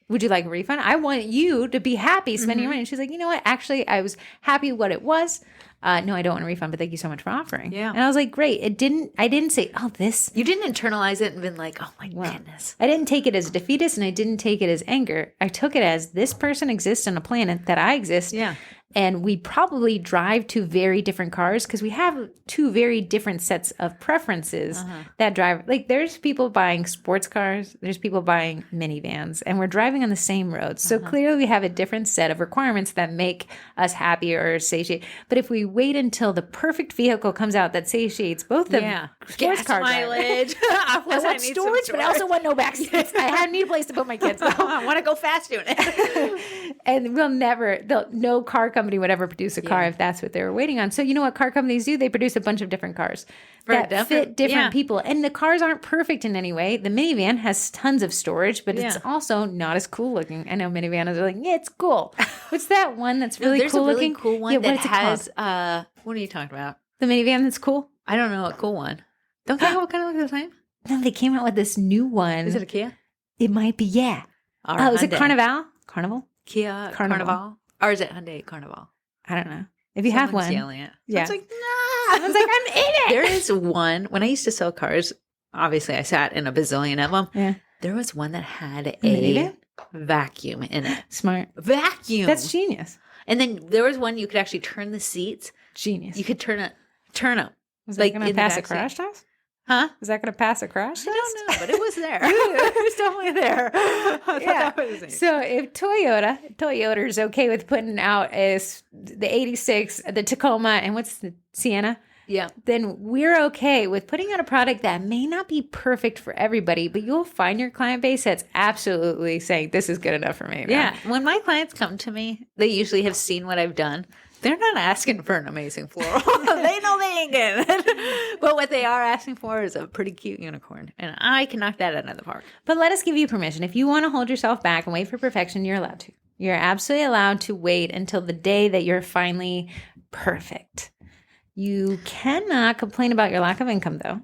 Would you like a refund? I want you to be happy spending your money. And she's like, you know what? Actually, I was happy what it was. No, I don't want a refund, but thank you so much for offering. Yeah. And I was like, great. I didn't say, oh, this. You didn't internalize it and been like, oh my goodness. I didn't take it as defeatist and I didn't take it as anger. I took it as this person exists on a planet that I exist. Yeah. And we probably drive two very different cars because we have two very different sets of preferences that drive. Like there's people buying sports cars, there's people buying minivans, and we're driving on the same road. So clearly we have a different set of requirements that make us happy or satiate. But if we wait until the perfect vehicle comes out that satiates both the sports car mileage, I want storage, but I also want no back seats. I need a place to put my kids. I want to go fast doing it. And no car company would ever produce a car if that's what they were waiting on. So you know what car companies do? They produce a bunch of different cars that fit different people. And the cars aren't perfect in any way. The minivan has tons of storage, but it's also not as cool looking. I know minivans are like, yeah, it's cool. What's that one that's really cool looking? There's a really cool one that has, what are you talking about? The minivan that's cool? I don't know, a cool one. Don't they all kind of look the same? No, they came out with this new one. Is it a Kia? It might be, yeah. Is it Carnival? Kia Carnival? Or is it Hyundai Carnival? I don't know. If you have one. Yelling it. Yeah. It's like, nah. Someone's like, I'm in it. There is one, when I used to sell cars, obviously I sat in a bazillion of them. Yeah. There was one that had a vacuum in it. Smart. Vacuum. That's genius. And then there was one you could actually turn the seats. Genius. You could turn them. Was that going to pass a crash test? Huh? Is that going to pass a crash test? I don't know, but it was there. It was definitely there. So if Toyota is okay with putting out the 86, the Tacoma, and what's the Sienna? Yeah. Then we're okay with putting out a product that may not be perfect for everybody, but you'll find your client base that's absolutely saying, this is good enough for me. Yeah. When my clients come to me, they usually have seen what I've done. They're not asking for an amazing floral. They know they ain't getting it. But what they are asking for is a pretty cute unicorn. And I can knock that out of the park. But let us give you permission. If you want to hold yourself back and wait for perfection, you're allowed to. You're absolutely allowed to wait until the day that you're finally perfect. You cannot complain about your lack of income, though.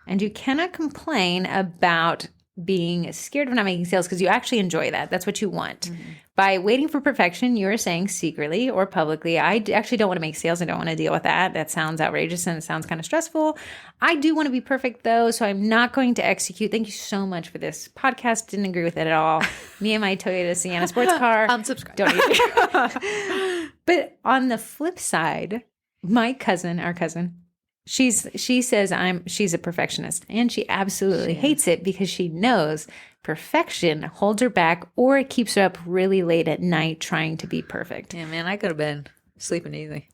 And you cannot complain about being scared of not making sales because you actually enjoy that. That's what you want. Mm-hmm. By waiting for perfection, you're saying secretly or publicly, I actually don't want to make sales. I don't want to deal with that. That sounds outrageous and it sounds kind of stressful. I do want to be perfect, though, so I'm not going to execute. Thank you so much for this podcast. Didn't agree with it at all. Me and my Toyota Sienna sports car. Unsubscribe. Don't need But on the flip side, our cousin, she says she's a perfectionist, and she absolutely hates it because she knows perfection holds her back or it keeps her up really late at night trying to be perfect. Yeah, man, I go to bed Sleeping easy.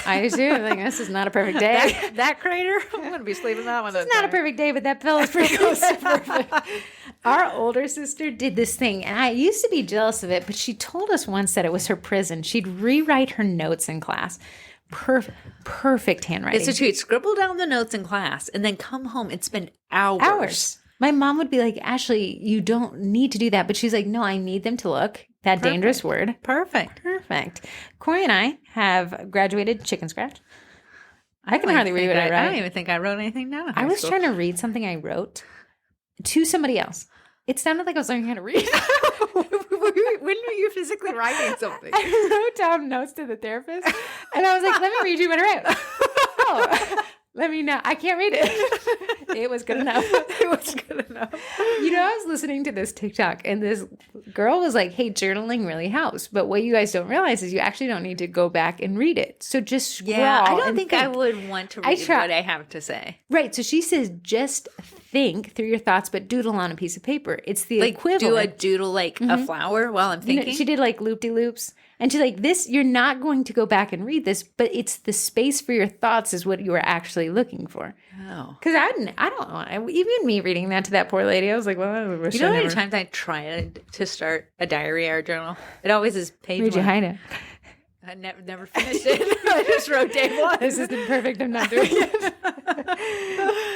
I assume this is not a perfect day. That crater, I'm going to be sleeping that one. It's not a perfect day, but that pillow is pretty close to perfect. Our older sister did this thing, and I used to be jealous of it, but she told us once that it was her prison. She'd rewrite her notes in class. Perfect handwriting. So she'd scribble down the notes in class and then come home and spend hours. My mom would be like, Ashley, you don't need to do that. But she's like, no, I need them to look. That dangerous word. Perfect. Corey and I have graduated chicken scratch. I can hardly read what I write. I don't even think I wrote anything down. I was trying to read something I wrote to somebody else. It sounded like I was learning how to read. When were you physically writing something? I wrote down notes to the therapist, and I was like, let me read you what I wrote. Oh, let me know. I can't read it. It was good enough. It was good enough. I was listening to this TikTok, and this girl was like, hey, journaling really helps. But what you guys don't realize is you actually don't need to go back and read it. So just scroll. Yeah, I don't think I would want to read what I have to say. Right. So she says, just think through your thoughts, but doodle on a piece of paper. It's the equivalent. Do a doodle like a flower while I'm thinking? She did like loop-de-loops. And she's like, this, you're not going to go back and read this, but it's the space for your thoughts is what you were actually looking for. Oh. Because I don't know. Even me reading that to that poor lady, I was like, well, I wish you know how many times I tried to start a diary or a journal? It always is page Where'd you hide it? I never finished it. I just wrote day one. This isn't perfect. I'm not doing it.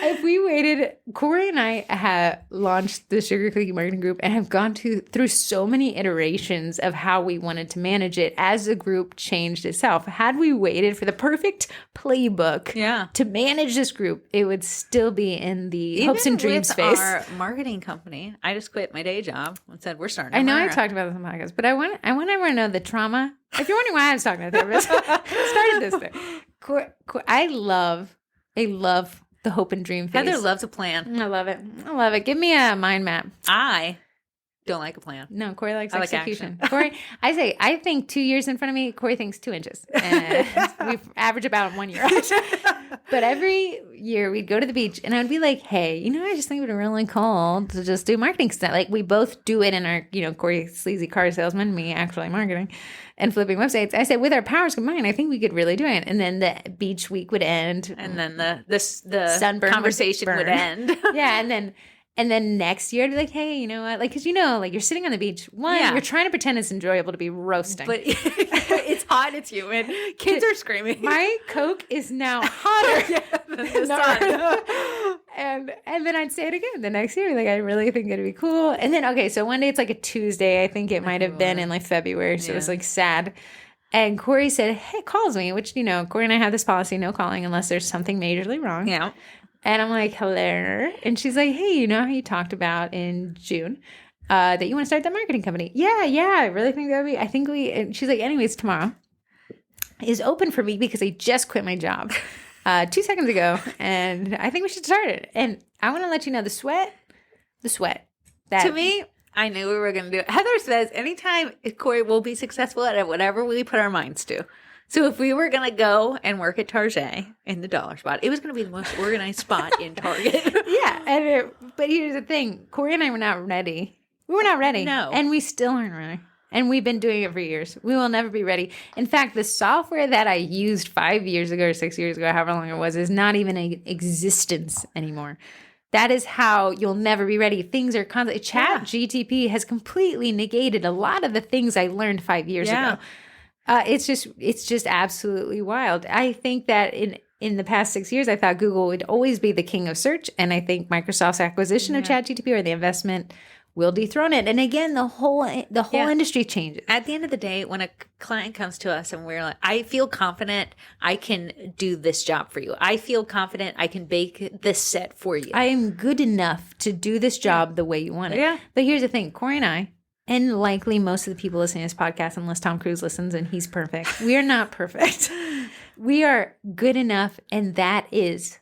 If we waited, Corey and I have launched the Sugar Cookie Marketing Group and have gone through so many iterations of how we wanted to manage it as the group changed itself. Had we waited for the perfect playbook to manage this group, it would still be in the hopes and dreams space. Our marketing company, I just quit my day job and said, we're starting. I know I talked about this on the podcast, but I want everyone to know the trauma. If you're wondering why I was talking to a therapist, started this thing. I love the hope and dream phase. Heather loves a plan. I love it. Give me a mind map. I don't like a plan. No, Corey likes execution. Like Corey, I think 2 years in front of me. Corey thinks 2 inches. And we average about 1 year. But every year we'd go to the beach and I'd be like, hey, I just think it would be really cool to just do marketing stuff. Like we both do it in our, Corey sleazy car salesman, me actually marketing and flipping websites. I said, with our powers combined, I think we could really do it. And then the beach week would end. And then the sunburn conversation would end. Yeah. And then next year, I'd be like, hey, you know what? Like, because you're sitting on the beach. You're trying to pretend it's enjoyable to be roasting. But it's hot, it's humid. Kids are screaming. My Coke is now hotter than the sun. And then I'd say it again the next year. Like, I really think it'd be cool. And then, so one day it's like a Tuesday. I think it might have been in like February. So it was like sad. And Corey said, hey, calls me, which, Corey and I have this policy, no calling unless there's something majorly wrong. Yeah. And I'm like, hello. And she's like, hey, you know how you talked about in June that you want to start that marketing company? Yeah. I really think that would be, and she's like, anyways, tomorrow is open for me because I just quit my job 2 seconds ago. And I think we should start it. And I want to let you know the sweat. To me, I knew we were going to do it. Heather says anytime Corey will be successful at whatever we put our minds to. So if we were going to go and work at Target in the dollar spot, it was going to be the most organized spot in Target. Yeah. But here's the thing. Corey and I were not ready. We were not ready. No. And we still aren't ready. And we've been doing it for years. We will never be ready. In fact, the software that I used 5 years ago or 6 years ago, however long it was, is not even in existence anymore. That is how you'll never be ready. Things are constantly. ChatGTP has completely negated a lot of the things I learned 5 years ago. It's just absolutely wild. I think that in the past 6 years, I thought Google would always be the king of search. And I think Microsoft's acquisition of ChatGTP or the investment will dethrone it. And again, the whole industry changes. At the end of the day, when a client comes to us and we're like, I feel confident I can do this job for you. I feel confident I can bake this set for you. I am good enough to do this job the way you want it. Yeah. But here's the thing, Corey and I, and likely most of the people listening to this podcast, unless Tom Cruise listens and he's perfect, we are not perfect. We are good enough, and that is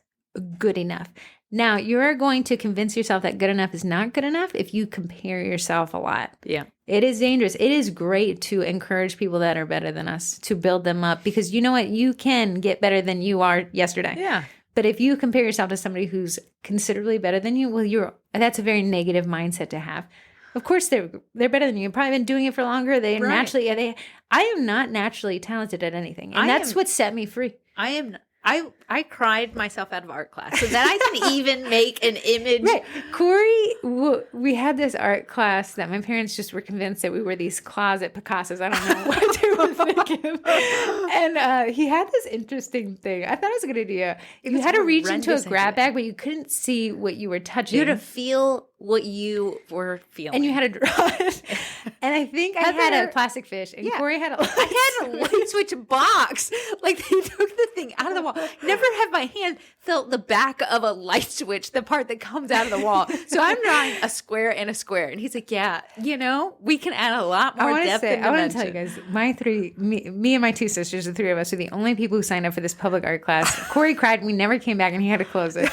good enough. Now, you're going to convince yourself that good enough is not good enough if you compare yourself a lot. Yeah. It is dangerous. It is great to encourage people that are better than us, to build them up, because you know what? You can get better than you are yesterday. Yeah. But if you compare yourself to somebody who's considerably better than you, well, that's a very negative mindset to have. Of course, they're better than you. You've probably been doing it for longer. They Right. naturally. I am not naturally talented at anything, and that's what set me free. I cried myself out of art class so that I can even make an image. Right. Corey, we had this art class that my parents just were convinced that we were these closet Picassos. I don't know what they were thinking. And he had this interesting thing. I thought it was a good idea. You had to reach into a grab bag, but you couldn't see what you were touching. You had to feel what you were feeling. And you had to draw it. And I think I had a plastic fish, and Corey had a light switch box. Like, they took the thing out of the wall. Never have my hand felt the back of a light switch, the part that comes out of the wall. So I'm drawing a square and a square. And he's like, yeah, we can add a lot more depth and dimension. I want to tell you guys, me and my two sisters, the three of us, are the only people who signed up for this public art class. Corey cried. We never came back, and he had to close it.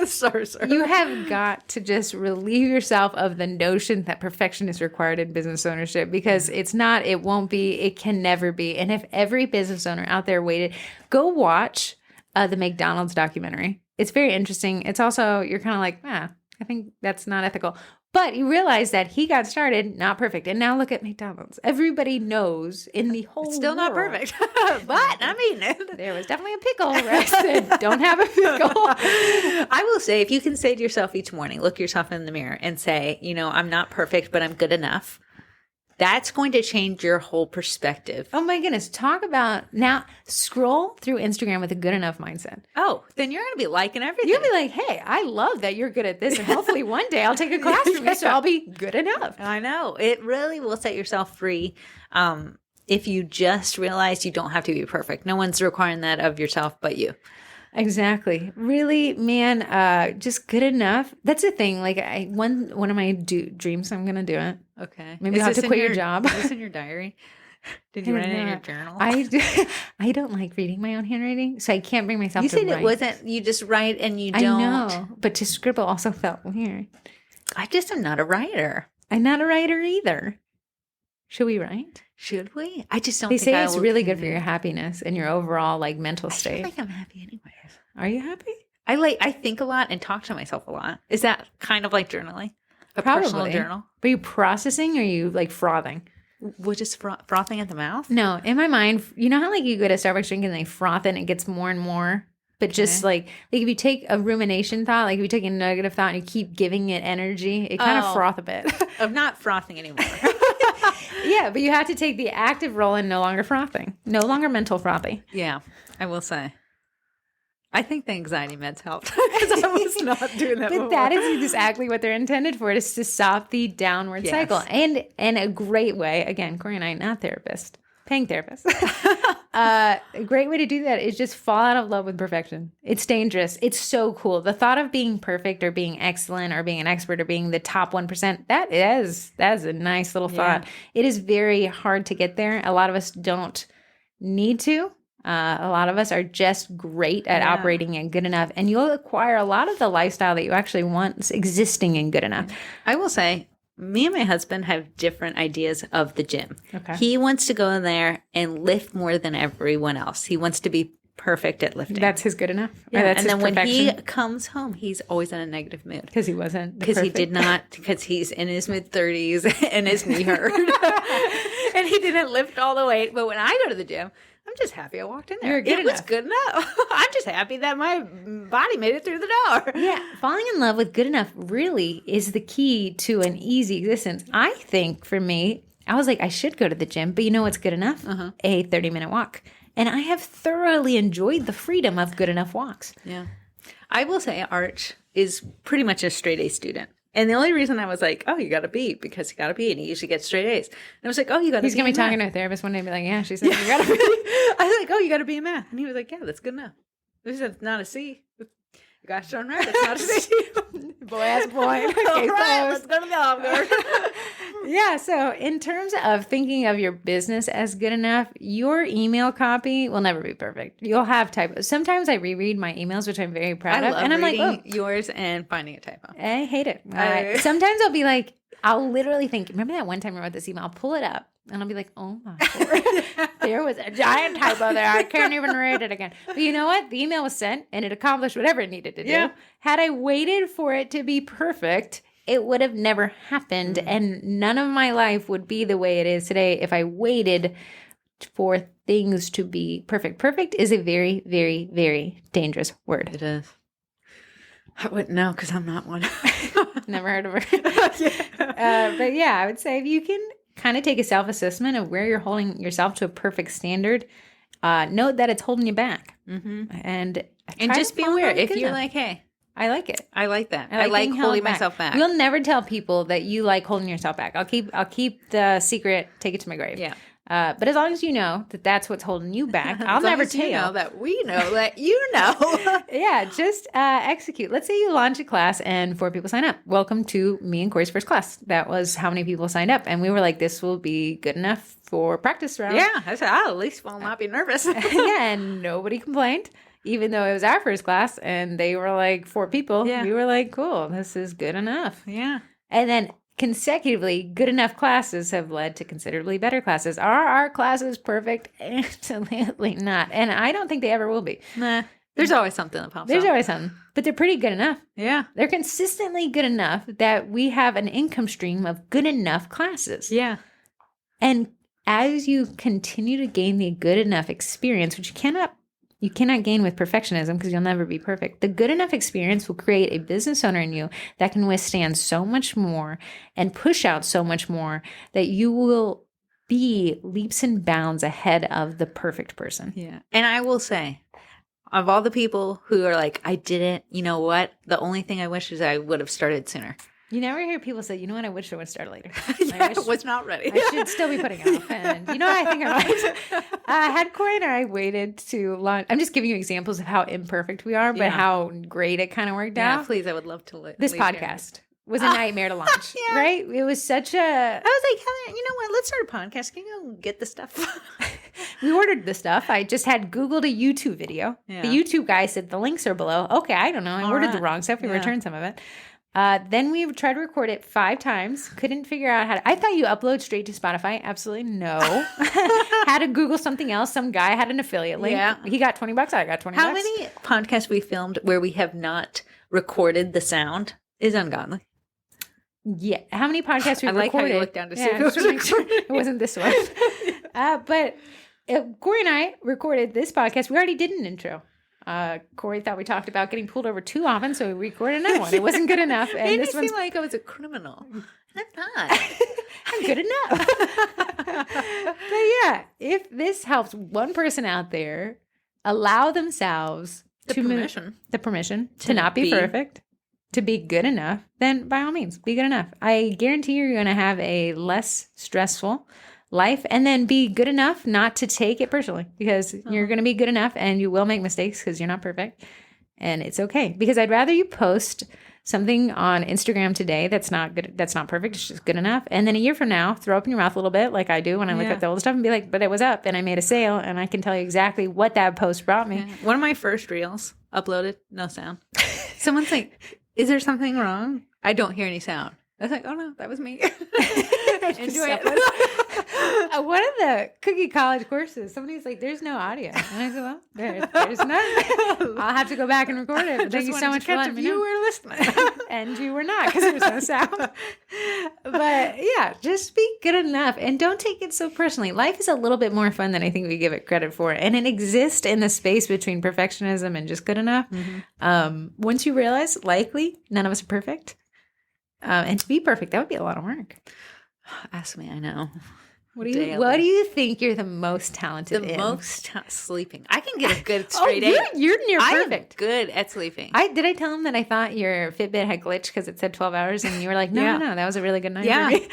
So sorry. You have got to just relieve yourself of the notion that perfection is required in business ownership, because it's not, it won't be, it can never be. And if every business owner out there waited, go watch the McDonald's documentary. It's very interesting. It's also, you're kind of like, I think that's not ethical. But you realize that he got started not perfect. And now look at McDonald's. Everybody knows in the whole It's still not world. perfect. But, I mean, there was definitely a pickle where I said, don't have a pickle. I will say, if you can say to yourself each morning, look yourself in the mirror and say, I'm not perfect, but I'm good enough. That's going to change your whole perspective. Oh my goodness. Talk about now, scroll through Instagram with a good enough mindset. Oh, then you're going to be liking everything. You'll be like, hey, I love that you're good at this. And hopefully one day I'll take a class from you, so I'll be good enough. I know. It really will set yourself free. If you just realize you don't have to be perfect. No one's requiring that of yourself but you. Exactly. Really, man, just good enough. That's the thing. Like, one of my dreams, I'm going to do it. Okay. Maybe I'll have to quit your job. Is this in your diary? Did you write it in your journal? I don't like reading my own handwriting, so I can't bring myself to write. You said it wasn't, you just write and you don't. I know, but to scribble also felt weird. I just am not a writer. I'm not a writer either. Should we write? Should we? I just don't think say it's really good for your happiness and your overall mental state. I feel like I'm happy anyways. Are you happy? I think a lot and talk to myself a lot. Is that kind of like journaling? Probably. Personal journal? Are you processing or are you frothing? Which is frothing at the mouth? No, in my mind, you know how you go to Starbucks drink and they froth and it gets more and more? But just like if you take a rumination thought, like if you take a negative thought and you keep giving it energy, it kind of froth a bit. I'm not frothing anymore. Yeah, but you have to take the active role in no longer frothing. No longer mental frothy. Yeah, I will say. I think the anxiety meds helped because I was not doing that before. That is exactly what they're intended for, is to stop the downward cycle. And a great way, again, Corey and I, not therapists, paying therapists. A great way to do that is just fall out of love with perfection. It's dangerous. It's so cool. The thought of being perfect or being excellent or being an expert or being the top 1%, that is a nice little thought. It is very hard to get there. A lot of us don't need to. A lot of us are just great at operating in good enough, and you'll acquire a lot of the lifestyle that you actually want existing in good enough. I will say, me and my husband have different ideas of the gym. Okay. He wants to go in there and lift more than everyone else. He wants to be perfect at lifting. That's his good enough. Yeah. That's and then when he perfection? comes home, he's always in a negative mood. Because he wasn't. Because he did not, because he's in his mid-30s and his knee hurt. And he didn't lift all the weight. But when I go to the gym, I'm just happy I walked in there. It was good enough. I'm just happy that my body made it through the door. Yeah. Falling in love with good enough really is the key to an easy existence. I think for me, I was like, I should go to the gym, but you know what's good enough? A 30-minute walk. And I have thoroughly enjoyed the freedom of good enough walks. Yeah. I will say Arch is pretty much a straight A student. And the only reason I was like, oh, you got a B, because he got a B, and he usually gets straight A's. And I was like, oh, you got a B. He's going to be talking to a therapist one day and be like, yeah, she said you got a B. I was like, oh, you got a B in math. And he was like, yeah, that's good enough. He said, it's not a C. You got shown right. It's not a C. Boy ass boy. Okay, all right, let's go to the Olive Yeah, so in terms of thinking of your business as good enough, your email copy will never be perfect. You'll have typos. Sometimes I reread my emails, which I'm very proud of. And I'm like, oh, yours and finding a typo. I hate it. Sometimes I'll be like, I'll literally think, remember that one time I wrote this email? I'll pull it up. And I'll be like, oh my Lord, there was a giant typo there. I can't even read it again. But you know what? The email was sent and it accomplished whatever it needed to do. Yeah. Had I waited for it to be perfect, it would have never happened. And none of my life would be the way it is today if I waited for things to be perfect. Perfect is a very, very, very dangerous word. It is. I wouldn't know because I'm not one. Never heard of her. But yeah, I would say if you can kind of take a self-assessment of where you're holding yourself to a perfect standard, note that it's holding you back. And just be aware if you're like, hey, I like it. I like that. I like holding myself back. You'll never tell people that you like holding yourself back. I'll keep the secret, take it to my grave. Yeah. But as long as you know that that's what's holding you back, I'll never tell you. Know that we know that you know. Yeah, just execute. Let's say you launch a class and 4 people sign up. Welcome to me and Corey's first class. That was how many people signed up. And we were like, this will be good enough for practice round. Yeah. I said, at least we'll not be nervous. Yeah, and nobody complained. Even though it was our first class and they were like 4 people, we were like, cool, this is good enough. Yeah. And then consecutively, good enough classes have led to considerably better classes. Are our classes perfect? Absolutely not. And I don't think they ever will be. Nah. There's always something that pops There's up. always something. But they're pretty good enough. Yeah. They're consistently good enough that we have an income stream of good enough classes. Yeah. And as you continue to gain the good enough experience, which you cannot gain with perfectionism because you'll never be perfect. The good enough experience will create a business owner in you that can withstand so much more and push out so much more that you will be leaps and bounds ahead of the perfect person. Yeah. And I will say, of all the people who are like, I didn't, you know what? The only thing I wish is I would have started sooner. You never hear people say, you know what, I wish I would start later. I was not ready. I should still be putting it off. And you know what I think I might? Had Corey and I waited to launch. I'm just giving you examples of how imperfect we are, but how great it kind of worked out. Yeah, please, I would love to This podcast was a nightmare to launch, right? It was such a... I was like, Heather, you know what? Let's start a podcast. Can you go get the stuff? We ordered the stuff. I just had Googled a YouTube video. Yeah. The YouTube guy said the links are below. Okay, I don't know. I ordered the wrong stuff. We returned some of it. Then we tried to record it 5 times. Couldn't figure out how to. I thought you upload straight to Spotify. Absolutely no. Had to Google something else. Some guy had an affiliate link. Yeah. He got $20. I got $20. How many podcasts we filmed where we have not recorded the sound is ungodly. Yeah. How many podcasts we recorded? I like how you looked down to see if it was recorded. It wasn't this one. But Corey and I recorded this podcast. We already did an intro. Corey thought we talked about getting pulled over too often, so we recorded another one. It wasn't good enough. And made me seem like I was a criminal. I'm not. I'm good enough. But yeah, if this helps one person out there allow themselves the permission to not be perfect, to be good enough, then by all means, be good enough. I guarantee you're going to have a less stressful life, and then be good enough not to take it personally, because you're going to be good enough and you will make mistakes because you're not perfect, and it's okay. Because I'd rather you post something on Instagram today that's not good, that's not perfect, it's just good enough, and then a year from now throw up in your mouth a little bit like I do when I look at the old stuff and be like, but it was up and I made a sale, and I can tell you exactly what that post brought me. One of my first reels uploaded, no sound. Someone's like, is there something wrong? I don't hear any sound. I was like, oh no, that was me. Enjoy it. One of the Cookie College courses, somebody's like, there's no audio. And I said, well, there's none. I'll have to go back and record it. But thank you so much for letting me know. You were listening. And you were not, because there was no sound. But yeah, just be good enough. And don't take it so personally. Life is a little bit more fun than I think we give it credit for. And it exists in the space between perfectionism and just good enough. Once you realize, likely, none of us are perfect. And to be perfect, that would be a lot of work. Ask me, I know. What do you think you're the most talented in? Sleeping. I can get a good straight 8. You're near perfect. I'm good at sleeping. Did I tell him that I thought your Fitbit had glitched because it said 12 hours, and you were like, no, that was a really good night for me.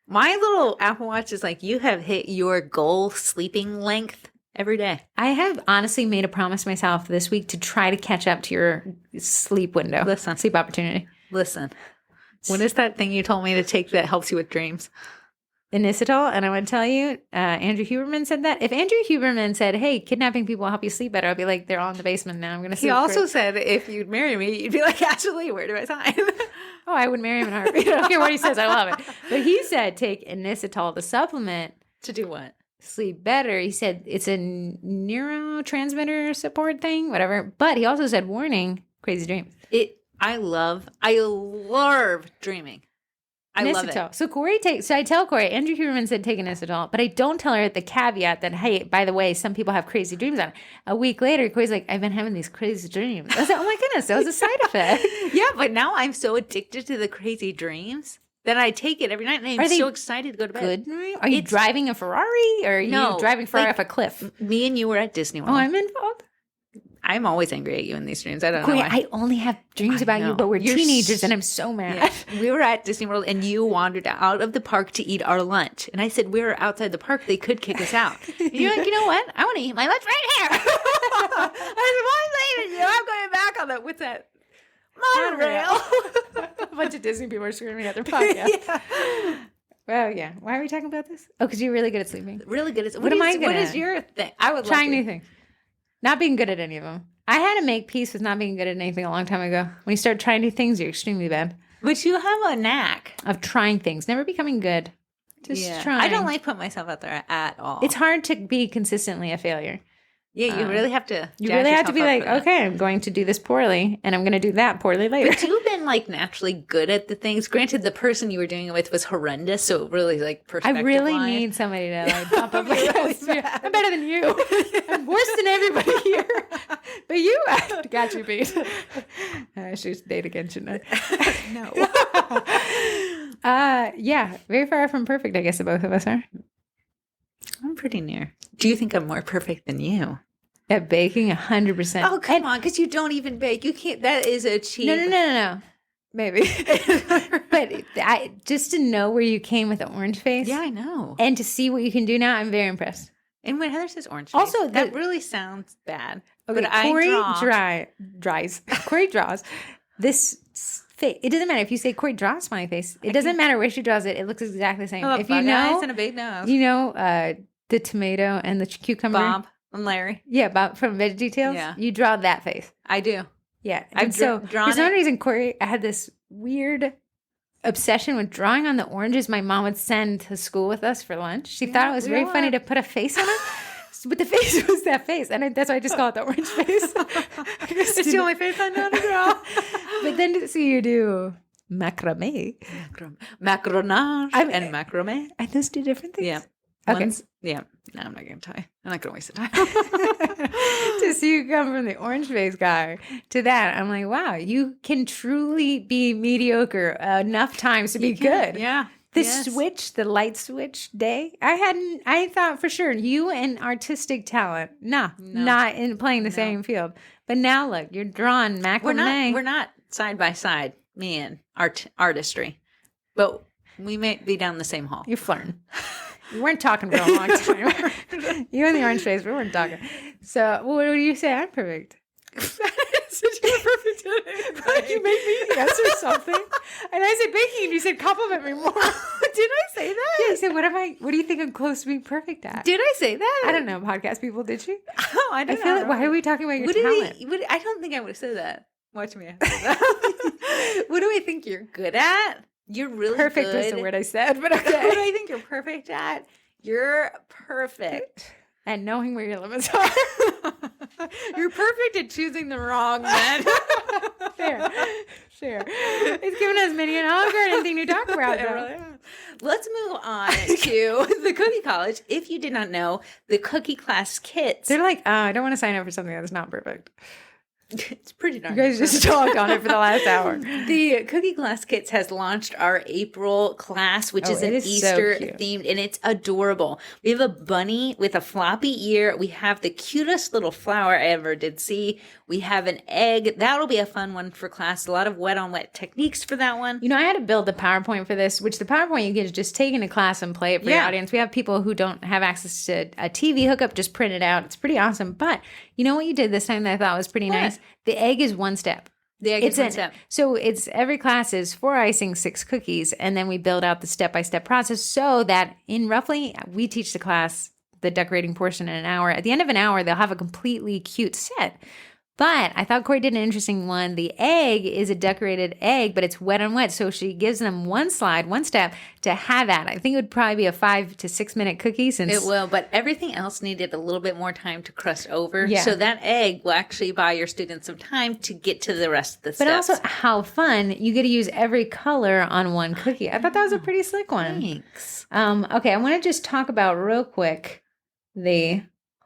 My little Apple Watch is like, you have hit your goal sleeping length every day. I have honestly made a promise myself this week to try to catch up to your sleep window. Sleep opportunity. Listen. What is that thing you told me to take that helps you with dreams? Inositol. And I want to tell you, Andrew Huberman said that. If Andrew Huberman said, hey, kidnapping people will help you sleep better, I'd be like, they're all in the basement now. I'm going to sleep. He also said, if you'd marry me, you'd be like, actually, where do I sign? Oh, I would marry him in a heartbeat. I don't care what he says. I love it. But he said, take inositol, the supplement. To do what? Sleep better. He said it's a neurotransmitter support thing, whatever. But he also said, warning, crazy dreams. I love dreaming. I love it. So so I tell Corey, Andrew Huberman said take an Isotal, but I don't tell her the caveat that, hey, by the way, some people have crazy dreams on it. A week later, Corey's like, I've been having these crazy dreams. I was like, oh my goodness, that was a side effect. Yeah, but now I'm so addicted to the crazy dreams that I take it every night, and I'm so excited to go to bed. Good dream? Are you driving a Ferrari, or are you driving Ferrari off a cliff? Me and you were at Disney World. Oh, I'm involved? I'm always angry at you in these dreams. I don't know why. I only have dreams about you, but we're teenagers, and I'm so mad. Yeah. We were at Disney World, and you wandered out of the park to eat our lunch. And I said, we were outside the park. They could kick us out. And you're like, you know what? I want to eat my lunch right here. I said, well, I'm leaving you. I'm going back on the, what's that? Monorail. A bunch of Disney people are screaming at their podcast. Yeah. Well, yeah. Why are we talking about this? Oh, because you're really good at sleeping. Really good at What am I good at? What is your thing? I would trying new things. Not being good at any of them. I had to make peace with not being good at anything a long time ago. When you start trying new things, you're extremely bad. But you have a knack of trying things, never becoming good. Just trying. I don't like putting myself out there at all. It's hard to be consistently a failure. Yeah, you really have to. You really have to be like, okay, I'm going to do this poorly, and I'm going to do that poorly later. But you've been like naturally good at the things. Granted, the person you were doing it with was horrendous, so it really like perspective. I really need somebody to like bump up. I'm better than you. I'm worse than everybody here. But you got you beat. I should date again, shouldn't I? No. Yeah, very far from perfect. I guess the both of us are. I'm pretty near. Do you think I'm more perfect than you? At baking, 100%. Oh, come on, because you don't even bake. You can't. That is a cheat. No. Maybe. But just to know where you came with the orange face. Yeah, I know. And to see what you can do now, I'm very impressed. And when Heather says orange face, also, that really sounds bad. Okay, but Corey draws this face. It doesn't matter if you say Corey draws smiley face. It doesn't matter where she draws it. It looks exactly the same. Oh, if you know, eyes and a big nose. You know the tomato and the cucumber. Bob and Larry. Yeah, Bob from VeggieTales. Yeah. You draw that face. I do. Yeah. I've drawn for some reason, Corey, I had this weird obsession with drawing on the oranges my mom would send to school with us for lunch. She thought it was very funny to put a face on it. But the face was that face. And that's why I just call it the orange face. It's the only face I know to draw. But then to see you do macrame. Macronage and macrame. Are those two different things? Yeah. Okay. No, I'm not going to tell you. I'm not going to waste the time. To see you come from the orange face guy to that, I'm like, wow, you can truly be mediocre enough times to be good. Yeah. The light switch day, I thought for sure you and artistic talent, not in playing the same field. But now look, you're drawing macrame. We're not side by side, me and artistry. But we may be down the same hall. You're flirting. We weren't talking for a long time. You and the orange face, we weren't talking. So what do you say? I'm perfect. You were perfect today. You made me answer something. And I said baking, and you said compliment me more. Did I say that? Yeah, you said, what do you think I'm close to being perfect at? Did I say that? I don't know, podcast people, did you? Oh, I don't know. Why are we talking about your talent? I don't think I would have said that. Watch me answer that. What do I think you're good at? You're really perfect good. was the word I said, but okay. What do I think you're perfect at? You're perfect at knowing where your limits are. You're perfect at choosing the wrong men. Sure. It's giving us many an hunger and anything to talk about. Really. Let's move on to the Cookie College. If you did not know, the Cookie Class kits. They're like, I don't want to sign up for something that's not perfect. It's pretty darn. You guys just talked on it for the last hour. The Cookie Class Kits has launched our April class, which is an Easter themed, and it's adorable. We have a bunny with a floppy ear. We have the cutest little flower I ever did see. We have an egg. That'll be a fun one for class. A lot of wet on wet techniques for that one. You know, I had to build the PowerPoint for this, which the PowerPoint you can just take into class and play it for your audience. We have people who don't have access to a TV hookup, just print it out. It's pretty awesome. But you know what you did this time that I thought was pretty nice? The egg is one step. The egg is one step. So it's every class is 4 icing, 6 cookies, and then we build out the step-by-step process so that we teach the class the decorating portion in an hour. At the end of an hour, they'll have a completely cute set. But I thought Corey did an interesting one. The egg is a decorated egg, but it's wet on wet. So she gives them one step to have at. I think it would probably be a 5 to 6 minute cookie since It will, but everything else needed a little bit more time to crust over. Yeah. So that egg will actually buy your students some time to get to the rest of the But steps. also how fun. You get to use every color on one cookie. I thought that was a pretty slick one. Thanks. Okay, I want to just talk about real quick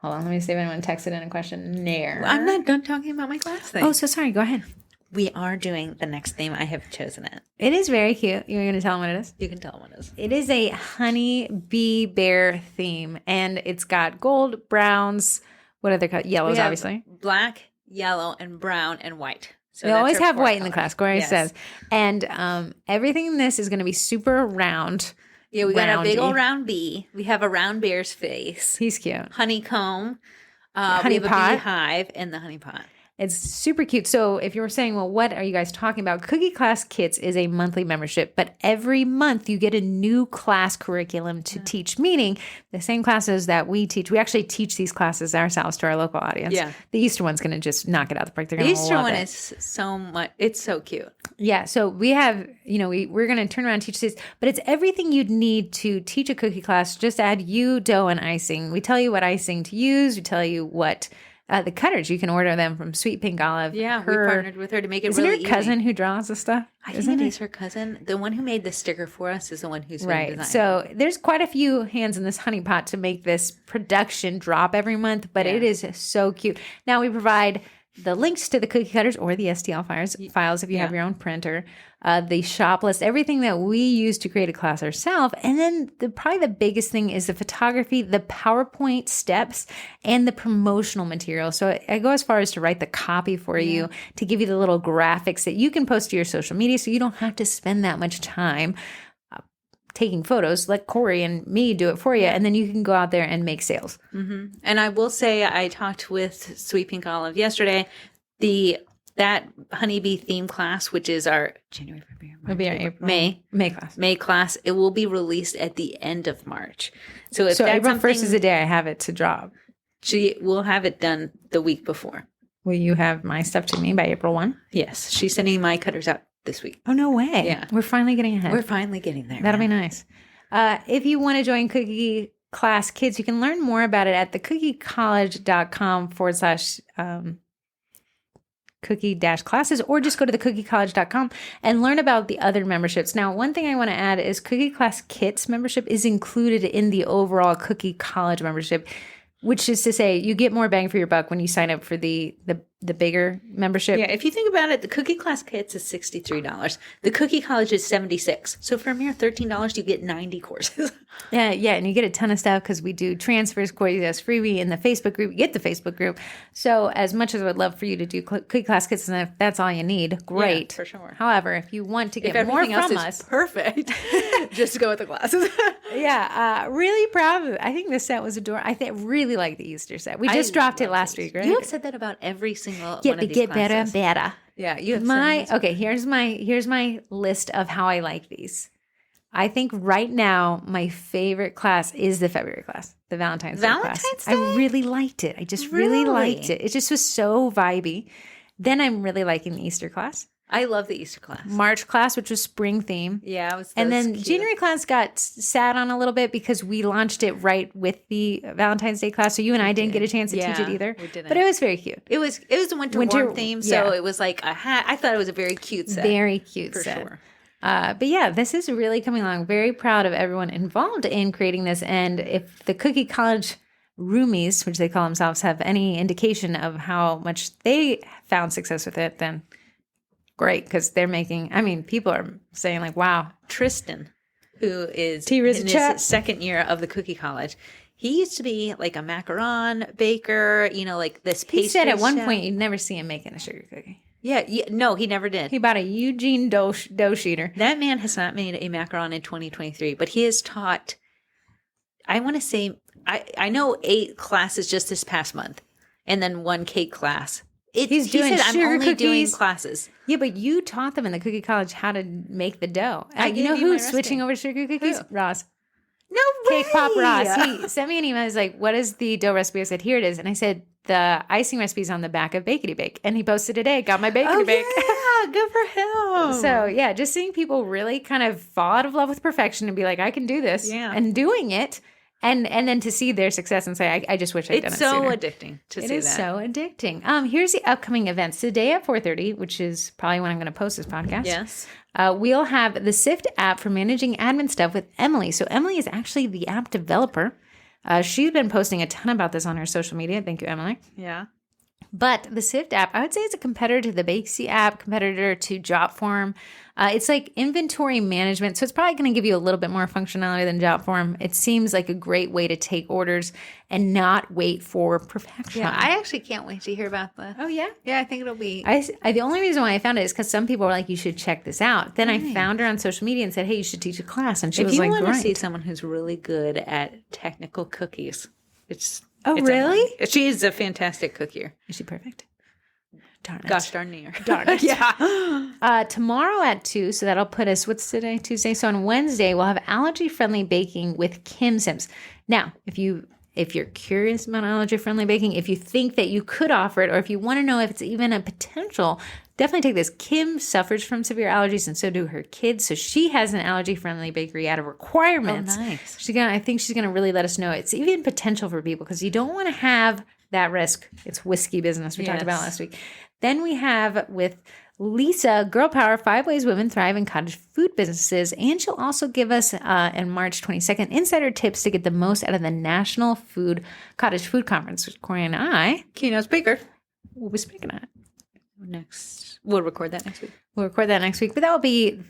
hold on, let me see if anyone texted in a questionnaire. I'm not done talking about my class thing. Oh, so sorry. Go ahead. We are doing the next theme. I have chosen it. It is very cute. You're going to tell them what it is? You can tell them what it is. It is a honey bee bear theme, and it's got gold, browns, what other colors? Yellows, We have obviously. black, yellow, and brown, and white. So They that's always our have four white in the colors. class, Corey Yes. says. And everything in this is going to be super round. Yeah, we got a big roundy. old round bee. We have a round bear's face. He's cute. Honeycomb. Honey we have pot. a beehive and the honey pot. It's super cute. So if you were saying, well, what are you guys talking about? Cookie Class Kits is a monthly membership, but every month you get a new class curriculum to teach, meaning the same classes that we teach. We actually teach these classes ourselves to our local audience. Yeah. The Easter one's going to just knock it out of the park. They're The going to Easter love one it. is so much. It's so cute. Yeah, so we have, we're going to turn around and teach this, but it's everything you'd need to teach a cookie class. Just add you, dough, and icing. We tell you what icing to use. We tell you what the cutters, you can order them from Sweet Pink Olive. Yeah, we partnered with her to make it Isn't really her cousin easy. who draws the stuff? I think Isn't it is her cousin. The one who made the sticker for us is the one who's been Right. designing. So there's quite a few hands in this honey pot to make this production drop every month, but it is so cute. Now we provide the links to the cookie cutters or the STL files if you have your own printer, the shop list, everything that we use to create a class ourselves. And then probably the biggest thing is the photography, the PowerPoint steps, and the promotional material. So I go as far as to write the copy for you, to give you the little graphics that you can post to your social media so you don't have to spend that much time taking photos. Let Corey and me do it for you, and then you can go out there and make sales. Mm-hmm. And I will say, I talked with Sweet Pink Olive yesterday. That honeybee theme class, which is our January, February, March, It'll be our April, May class. May class, it will be released at the end of March. So if that's April 1st something, is the day I have it to drop. she will have it done the week before. Will you have my stuff to me by April 1? Yes, she's sending my cutters out this week. Oh, no way. Yeah. We're finally getting ahead. We're finally getting there. That'll be nice. If you want to join Cookie Class Kids, you can learn more about it at thecookiecollege.com /cookie-classes, or just go to thecookiecollege.com and learn about the other memberships. Now, one thing I want to add is Cookie Class Kits membership is included in the overall Cookie College membership, which is to say you get more bang for your buck when you sign up for the bigger membership. Yeah, if you think about it, the Cookie Class Kits is $63. The Cookie College is $76. So for a mere $13, you get 90 courses. Yeah, and you get a ton of stuff because we do transfers, Corey does freebie in the Facebook group. You get the Facebook group. So as much as I would love for you to do Cookie Class Kits, and if that's all you need, great. Yeah, for sure. However, if you want to get If more everything else from is us, perfect, just go with the classes. really proud of it. I think this set was adorable. I really like the Easter set. We just dropped it last week, right? You have said that about every single one Get of to these get better and classes. better. Yeah, you have Okay, here's my list of how I like these. I think right now my favorite class is the February class, the Valentine's Day class. Day? I really liked it. I just really liked it. It just was so vibey. Then I'm really liking the Easter class, I love the Easter class. March class, which was spring theme. Yeah, it was. And then cute. January class got sat on a little bit because we launched it right with the Valentine's Day class. So you and I didn't get a chance to teach it either. we didn't. But it was very cute. It was a winter warm theme, so it was like a hat. I thought it was a very cute set. Very cute for set. sure. But yeah, this is really coming along. Very proud of everyone involved in creating this. And if the Cookie College roomies, which they call themselves, have any indication of how much they found success with it, then great, because they're making, people are saying like, wow. Tristan, who is in his second year of the Cookie College, he used to be like a macaron baker, like this pastry He said at one chef. point you'd never see him making a sugar cookie. Yeah, no, he never did. He bought a Eugene dough sheeter. That man has not made a macaron in 2023, but he has taught, I want to say, I know 8 classes just this past month, and then 1 cake class. He's doing he said, I'm sugar only doing cookies. classes. Yeah, but you taught them in the Cookie College how to make the dough. I You gave know you my who's switching recipe. over to sugar cookies? Who? Ross. No Cake Pop way! Ross. He sent me an email. He's like, what is the dough recipe? I said, here it is. And I said, the icing recipe is on the back of Bakety Bake. And he posted today, got my Bakety Bake. Yeah, good for him. So yeah, just seeing people really kind of fall out of love with perfection and be like, I can do this. Yeah. And doing it. And then to see their success and say, I just wish I'd done it sooner. It's so addicting to see that. It is so addicting. Here's the upcoming events. Today at 4:30, which is probably when I'm going to post this podcast. Yes. We'll have the Sift app for managing admin stuff with Emily. So Emily is actually the app developer. She's been posting a ton about this on her social media. Thank you, Emily. Yeah. But the Sift app, I would say it's a competitor to the Bakesy app, competitor to Jotform. It's like inventory management. So it's probably going to give you a little bit more functionality than Jotform. It seems like a great way to take orders and not wait for perfection. Yeah, I actually can't wait to hear about that. Oh, yeah? Yeah, I think it'll be. The only reason why I found it is because some people were like, you should check this out. Then I found her on social media and said, hey, you should teach a class. And she was like, if you want great. to see someone who's really good at technical cookies, it's. Oh, it's really? Emily. She is a fantastic cookier. Is she perfect? Darn it. Gosh darn near. Darn it. Yeah. Tomorrow at 2, so that'll put us, what's today? Tuesday. So on Wednesday, we'll have allergy-friendly baking with Kim Sims. Now, if you're curious about allergy-friendly baking, if you think that you could offer it, or if you want to know if it's even a potential, definitely take this. Kim suffers from severe allergies, and so do her kids. So she has an allergy-friendly bakery out of requirements. Oh, nice. I think she's going to really let us know it's even potential for people because you don't want to have that risk. It's whiskey business we talked about last week. Then we have with Lisa, Girl Power, 5 Ways Women Thrive in Cottage Food Businesses. And she'll also give us, in March 22nd, insider tips to get the most out of the National Cottage Food Conference, which Corey and I, Keynote speaker. will be speaking at. We'll record that next week. We'll record that next week. But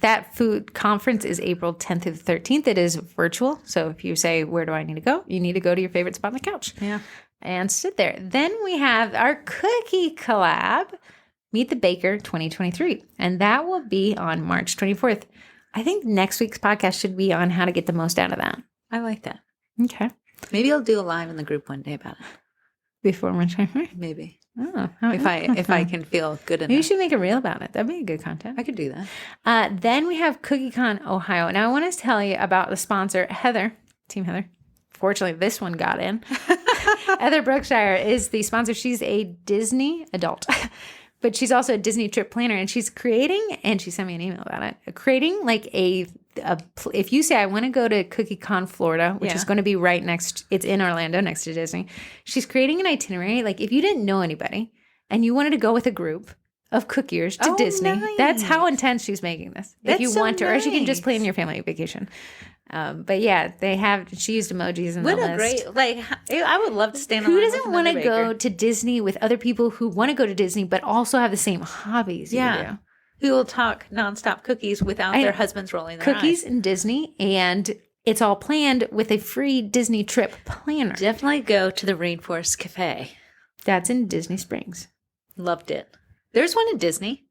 that food conference is April 10th through the 13th. It is virtual. So if you say, where do I need to go? You need to go to your favorite spot on the couch. Yeah. And sit there. Then we have our cookie collab, Meet the Baker 2023. And that will be on March 24th. I think next week's podcast should be on how to get the most out of that. I like that. Okay. Maybe I'll do a live in the group one day about it. Before March 24th? Maybe. Oh, If I can feel good enough. Maybe you should make a reel about it. That'd be a good content. I could do that. Then we have CookieCon Ohio. Now I want to tell you about the sponsor, Heather, Team Heather. Fortunately, this one got in. Heather Brookshire is the sponsor. She's a Disney adult, but she's also a Disney trip planner, and she's creating, and she sent me an email about it, creating like if you say, I want to go to CookieCon, Florida, which is going to be it's in Orlando next to Disney. She's creating an itinerary. Like if you didn't know anybody and you wanted to go with a group of cookiers to Disney, that's how intense she's making this. If you want to, or she can just plan your family vacation. But yeah, she used emojis in the list. I would love to stand on. Who doesn't want to go to Disney with other people who want to go to Disney, but also have the same hobbies? Yeah. Who will talk nonstop cookies without their husbands rolling their cookies eyes. and Disney, and it's all planned with a free Disney trip planner. Definitely go to the Rainforest Cafe. That's in Disney Springs. Loved it. There's one in Disney.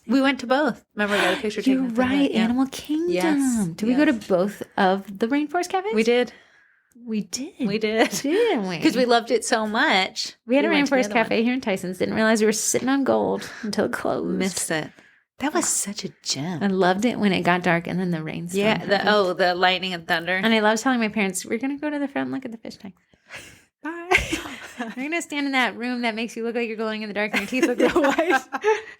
We went to both. Remember, I got a picture taken. You're right, Animal Kingdom. Yes. Did we go to both of the Rainforest Cafes? We did. We did. Didn't we? Because we loved it so much. We had a Rainforest Cafe here in Tyson's. Didn't realize we were sitting on gold until it closed. Missed it. That was such a gem. I loved it when it got dark and then the rain started. Yeah, the lightning and thunder. And I love telling my parents, we're going to go to the front and look at the fish tank. Bye. We're going to stand in that room that makes you look like you're glowing in the dark and your teeth look real white.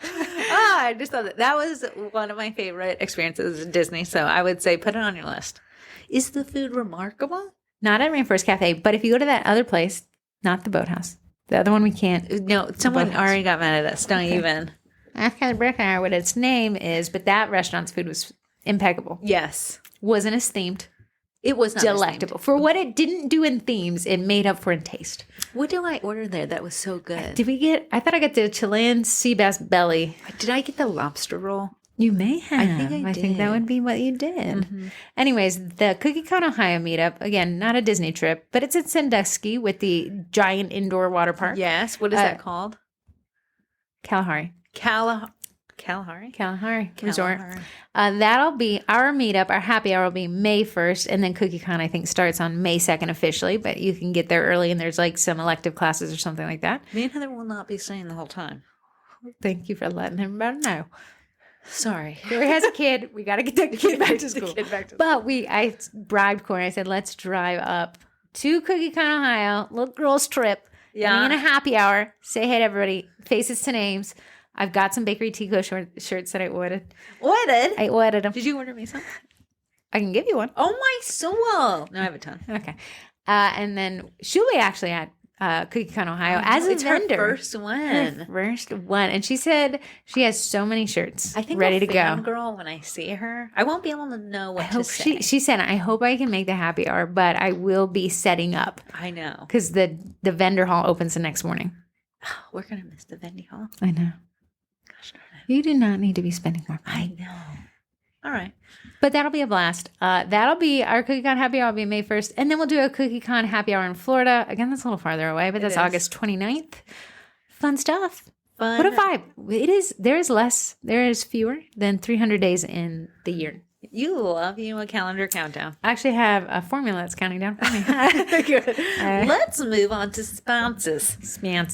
I just thought that was one of my favorite experiences at Disney. So I would say put it on your list. Is the food remarkable? Not at Rainforest Cafe, but if you go to that other place, not the Boathouse. The other one we can't. No, someone already got mad at us. Don't even. Ask Heather Brookshire what its name is, but that restaurant's food was impeccable. Yes. Wasn't as themed. It was not delectable. For what it didn't do in themes, it made up for in taste. What did I order there that was so good? I thought I got the Chilean sea bass belly. Did I get the lobster roll? You may have. I think I did. think that would be what you did. Mm-hmm. Anyways, the CookieCon Ohio meetup, again, not a Disney trip, but it's in Sandusky with the giant indoor water park. Yes. What is that called? Kalahari. Kalahari Resort. That'll be our meetup. Our happy hour will be May 1st. And then CookieCon, I think, starts on May 2nd officially. But you can get there early and there's like some elective classes or something like that. Me and Heather will not be staying the whole time. Thank you for letting everybody know. Sorry. Corey has a kid. We got to get the kid back to school. But I bribed Corey. I said, let's drive up to CookieCon, Ohio, little girls trip. Yeah. And in a happy hour, say hey to everybody, faces to names. I've got some Bakery Tico shirts that I ordered. I ordered them. Did you order me some? I can give you one. Oh, my soul. No, I have a ton. Okay. And then Shuli actually had CookieCon, Ohio as a vendor. Her first one. And she said she has so many shirts I think ready to go. Girl, when I see her, I won't be able to know what to say. She said, I hope I can make the happy hour, but I will be setting up. I know. Because the vendor hall opens the next morning. Oh, we're going to miss the vending hall. I know. Gosh darn it. You do not need to be spending more money. I know. All right. But that'll be a blast. That'll be our CookieCon happy hour will be May 1st. And then we'll do a CookieCon happy hour in Florida. Again, that's a little farther away, but that's August 29th. Fun stuff. What a vibe. It is. There is fewer than 300 days in the year. You love you a calendar countdown. I actually have a formula that's counting down for me. Good. Let's move on to sponsors.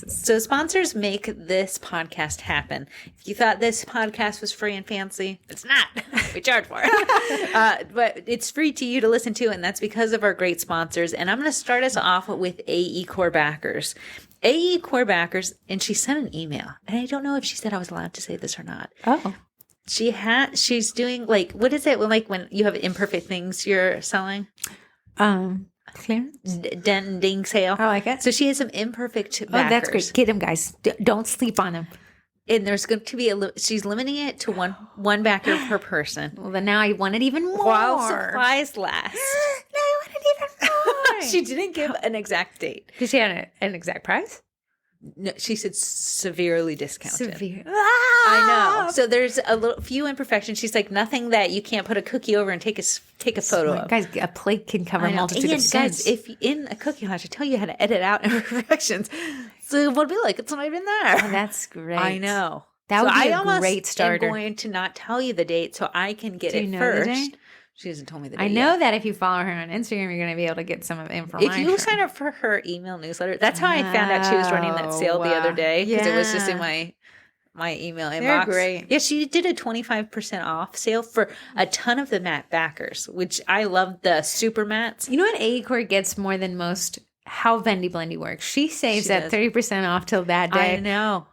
So sponsors make this podcast happen. If you thought this podcast was free and fancy, it's not. We charge for it. But it's free to you to listen to, and that's because of our great sponsors. And I'm going to start us off with AE Core Backers. AE Core Backers, and she sent an email. And I don't know if she said I was allowed to say this or not. Oh. She's doing what is it when you have imperfect things you're selling? Clearance? Dent and ding sale. I like it. So she has some imperfect backers. Oh, that's great. Get them, guys. Don't sleep on them. And there's going to be she's limiting it to one backer per person. Well, then now I want it even more. While supplies last. Now I want it even more. She didn't give an exact date. Did she have an exact price? No, she said severely discounted. I know. So there's a few imperfections. She's like, nothing that you can't put a cookie over and take a photo of. Guys, a plate can cover a multitude of sins. Guys, if in a cookie launch, I tell you how to edit out imperfections. So it would be like it's not even there. Oh, that's great. I know. That would be a great starter. I'm going to not tell you the date so I can get it first. She hasn't told me the date. I know that if you follow her on Instagram, you're going to be able to get some information. If you sign up for her email newsletter, that's how I found out she was running that sale the other day because it was just in my email inbox. They're great. Yeah, she did a 25% off sale for a ton of the matte backers, which I love the super mattes. You know what AECore gets more than most? How Vendy Blendy works. She saves that 30% off till that day. I know.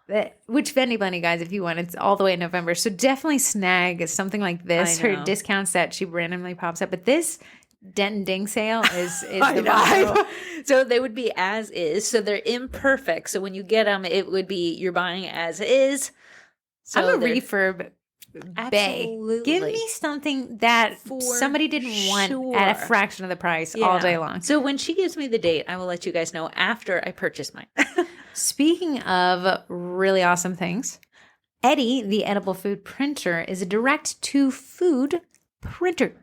Which Vendy Blendy, guys, if you want, it's all the way in November. So definitely snag something like this. Her discounts that she randomly pops up. But this Dent and Ding sale is the vibe. So they would be as is. So they're imperfect. So when you get them, it would be you're buying as is. So I'm a refurb Bay. Give me something that somebody didn't want at a fraction of the price all day long. So when she gives me the date, I will let you guys know after I purchase mine. Speaking of really awesome things, Eddie, the edible food printer, is a direct-to-food printer.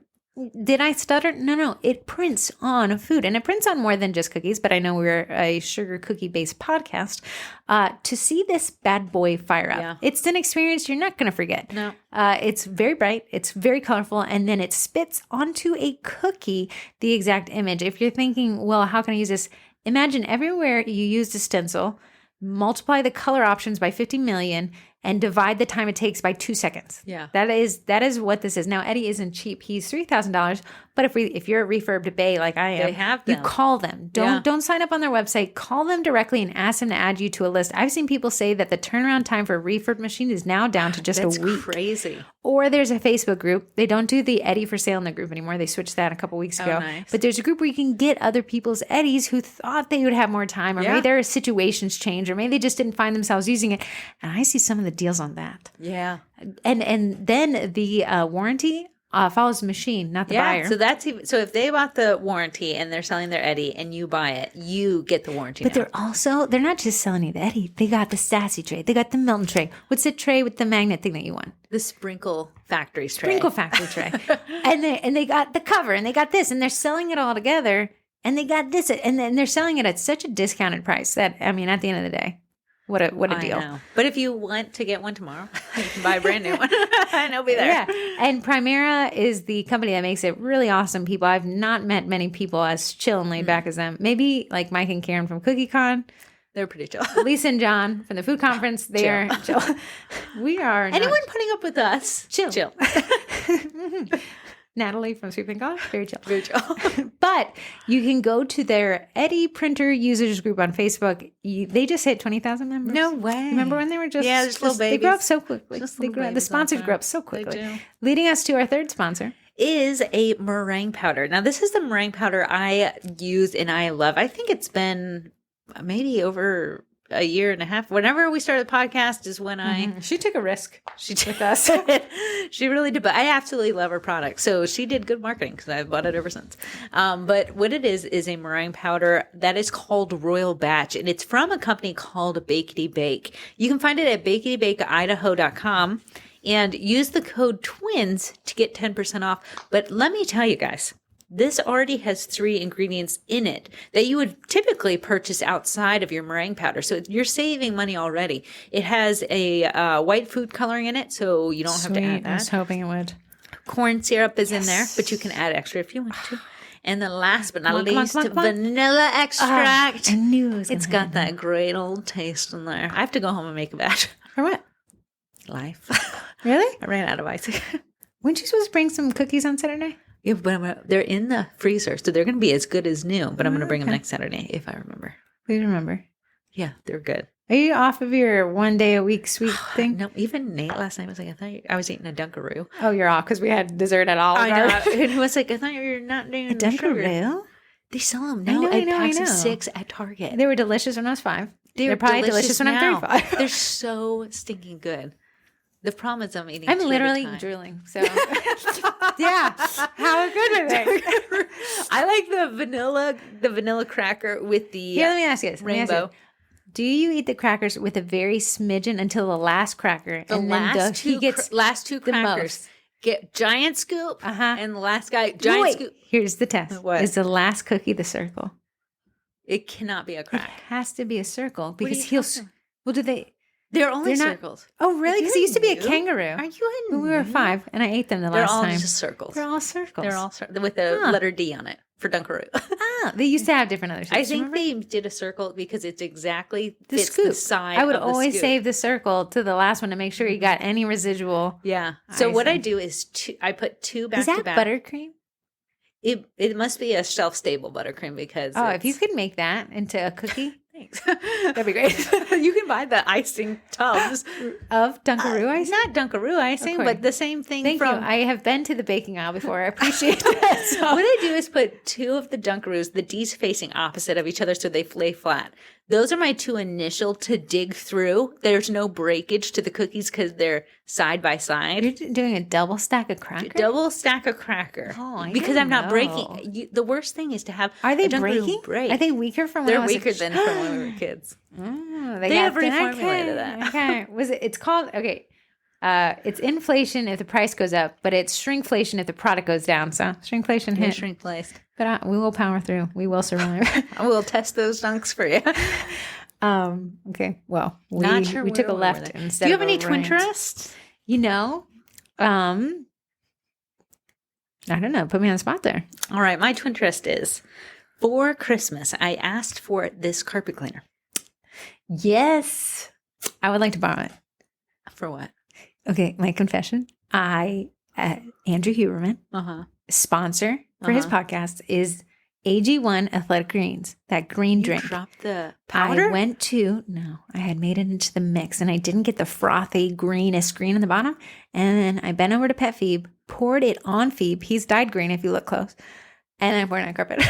Did I stutter? No. It prints on food, and it prints on more than just cookies, but I know we're a sugar cookie-based podcast. To see this bad boy fire up, it's an experience you're not going to forget. No. It's very bright, it's very colorful, and then it spits onto a cookie the exact image. If you're thinking, well, how can I use this? Imagine everywhere you used a stencil, multiply the color options by 50 million, and divide the time it takes by 2 seconds. Yeah. That is what this is. Now, Eddie isn't cheap. He's $3,000. But if you're a refurbed Bay like I am, they have them. You call them. Don't sign up on their website. Call them directly and ask them to add you to a list. I've seen people say that the turnaround time for a refurb machine is now down to just a week. That's crazy. Or there's a Facebook group. They don't do the Eddie for sale in the group anymore. They switched that a couple weeks ago. Nice. But there's a group where you can get other people's Eddies who thought they would have more time, or maybe their situations changed, or maybe they just didn't find themselves using it. And I see some of the deals on that. Yeah. And then the warranty follows the machine, not the buyer. So if they bought the warranty and they're selling their Eddie and you buy it, you get the warranty. But they're not just selling you the Eddie. They got the Sassy tray. They got the Milton tray. What's the tray with the magnet thing that you want? The Sprinkle Factory tray. Sprinkle Factory tray. and they got the cover and they got this and they're selling it all together and they got this and then they're selling it at such a discounted price that, I mean, at the end of the day, what a deal. Know. But if you want to get one tomorrow, you can buy a brand new one and it'll be there. Yeah. And Primera is the company that makes it really awesome people. I've not met many people as chill and laid back as them. Maybe like Mike and Karen from CookieCon. They're pretty chill. Lisa and John from the food conference, they are chill. We are not. Anyone putting up with us? Chill. Natalie from Sweep and Golf, very chill. Very chill. But you can go to their Eddie Printer users group on Facebook. They just hit 20,000 members. No way. Remember when they were just little babies? They grew up so quickly. The sponsors grew up so quickly. Leading us to our third sponsor. Is a meringue powder. Now, this is the meringue powder I use and I love. I think it's been maybe over a year and a half. Whenever we started the podcast is when She took a risk. She took us. She really did. But I absolutely love her product. So she did good marketing because I've bought it ever since. But what it is a meringue powder that is called Royal Batch. And it's from a company called Bakety Bake. You can find it at baketybakeIdaho.com. And use the code TWINS to get 10% off. But let me tell you guys, this already has 3 ingredients in it that you would typically purchase outside of your meringue powder. So you're saving money already. It has a white food coloring in it, so you don't have to add that. I was hoping it would. Corn syrup is in there, but you can add extra if you want to. And then last but not least, vanilla extract. I knew it was It's got that great old taste in there. I have to go home and make a batch. For what? Life. Really? I ran out of ice. Weren't you supposed to bring some cookies on Saturday? Yeah, but they're in the freezer, so they're going to be as good as new. But I'm going to bring them next Saturday if I remember. Please remember. Yeah, they're good. Are you off of your 1 day a week sweet thing? No, even Nate last night was like, I thought I was eating a Dunkaroo. Oh, you're off because we had dessert at all. I know. And he was like, I thought you were not doing a Dunkaroo. They sell them now at packs of 6 at Target. They were delicious when I was 5. They're probably delicious when I'm 35. They're so stinking good. The problem is I'm eating. I'm literally drooling. So yeah, how good are they? I like the vanilla cracker with the Here, let me ask you this. rainbow. Do you eat the crackers with a very smidgen until the last cracker? The last two crackers get giant scoop, and the last guy giant scoop. Here's the test. What? Is the last cookie the circle? It cannot be a crack. It has to be a circle because he'll. Well, do they? They're only circles. Oh, really? Because it used to be a kangaroo. Are you in? When we were 5, and I ate them the last time. They're all just circles. They're all circles. They're all with a letter D on it for Dunkaroo. They used to have different other shapes. I think they did a circle because it's exactly the scoop. The side. I would of the always scoop. save the circle to the last one to make sure you got any residual. Yeah. So what I do is I put 2 back to back. Is that buttercream? It must be a shelf-stable buttercream because if you could make that into a cookie, thanks. That'd be great. You can buy the icing tubs of Dunkaroo icing. Not Dunkaroo icing, but the same thing. Thank you. I have been to the baking aisle before. I appreciate that. So. What I do is put 2 of the Dunkaroos, the D's facing opposite of each other so they lay flat. Those are my 2 initial to dig through. There's no breakage to the cookies because they're side by side. You're doing a double stack of cracker? Double stack of cracker. Oh, because I'm not breaking. The worst thing is to have Are they a breaking? Break. Are they weaker from when They're I was weaker than from when we were kids. They have reformulated that. Okay. It's called, it's inflation if the price goes up, but it's shrinkflation if the product goes down. So shrinkflation hit. Shrinkflation. But we will power through. We will survive. I will test those dunks for you. Okay. Well, we took a left instead. Do you have of any a twin right. trusts? I don't know. Put me on the spot there. All right. My twin trust is for Christmas, I asked for this carpet cleaner. Yes. I would like to borrow it. For what? Okay. My confession. Andrew Huberman, sponsor for his podcast, is AG1 Athletic Greens, that green drink. You dropped the powder? I had made it into the mix and I didn't get the frothy greenish green on the bottom. And then I bent over to Pet Phoebe, poured it on Phoebe. He's dyed green if you look close. And I poured it on carpet.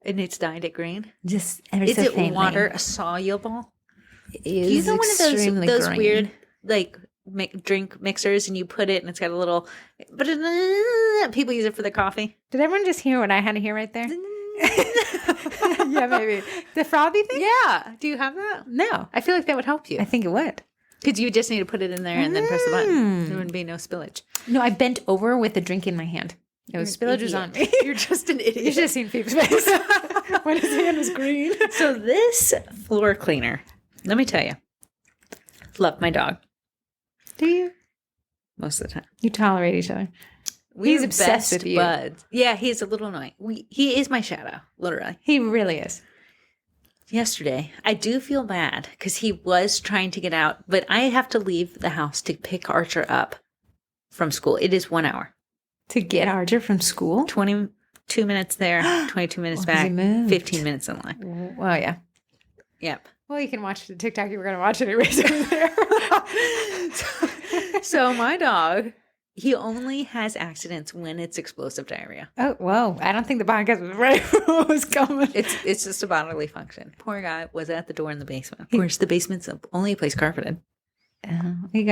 And it's dyed it green? Just is it faintly. Water soluble? It is one of those green. weird drink mixers and you put it and it's got a little, but people use it for their coffee. Did everyone just hear what I had to hear right there? Yeah, maybe. The frothy thing? Yeah. Do you have that? No. I feel like that would help you. I think it would. Because you just need to put it in there and then press the button. There wouldn't be no spillage. No, I bent over with the drink in my hand. It was spillage was on me. You're just an idiot. You should have seen Phoebe's face when his hand was green. So this floor cleaner, let me tell you, love my dog. Do you? Most of the time. You tolerate each other. He's obsessed with you. Buds. Yeah, he's a little annoying. He is my shadow, literally. He really is. yesterday. I do feel bad because he was trying to get out, but I have to leave the house to pick Archer up from school. It is 1 hour. To get Archer from school? 22 minutes there, 22 minutes back, 15 minutes in line. Well, yeah. Yep. Well, you can watch the TikTok you were going to watch anyways over there. So my dog, he only has accidents when it's explosive diarrhea. Oh, whoa. I don't think the podcast was ready for what was coming. It's just a bodily function. Poor guy was at the door in the basement. Of course, the basement's only a place carpeted. You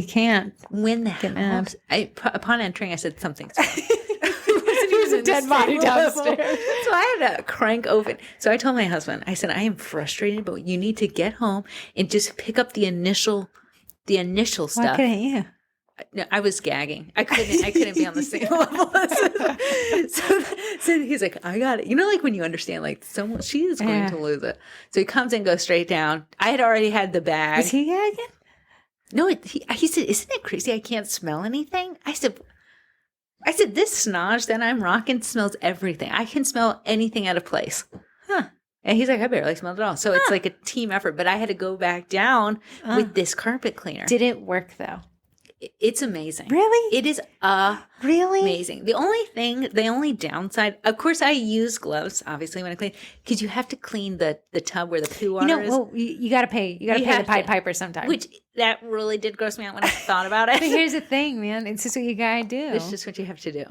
can't When the get mad. Upon entering, I said something's He was a dead body downstairs. So I had to crank open. So I told my husband, I said, I am frustrated, but you need to get home and just pick up the initial stuff. Why couldn't you? No, I was gagging. I couldn't be on the same level. So he's like, I got it. You know, like when you understand, like she is going to lose it. So he comes and goes straight down. I had already had the bag. Is he gagging? No, he said, isn't it crazy? I can't smell anything. I said, this snodge that I'm rocking smells everything. I can smell anything out of place. Huh. And he's like, I barely smelled it all. So it's like a team effort. But I had to go back down with this carpet cleaner. Did it work though? It's amazing. Really? It is really amazing. The only downside, of course, I use gloves, obviously, when I clean, because you have to clean the tub where the poo water is. Well, you got to pay. You got to pay the Pied Piper sometime. Which, that really did gross me out when I thought about it. But here's the thing, man. It's just what you got to do. It's just what you have to do.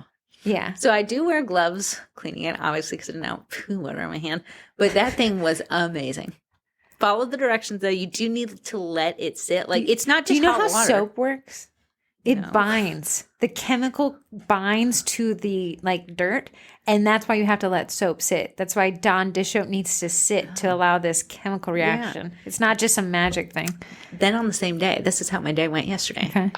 Yeah. So I do wear gloves cleaning it, obviously, because I didn't have poo water on my hand. But that thing was amazing. Follow the directions, though. You do need to let it sit. Like, it's not just do you know hot how water. Soap works? It binds. The chemical binds to the dirt, and that's why you have to let soap sit. That's why Dawn dish soap needs to sit to allow this chemical reaction. Yeah. It's not just a magic thing. Then on the same day, this is how my day went yesterday. Okay.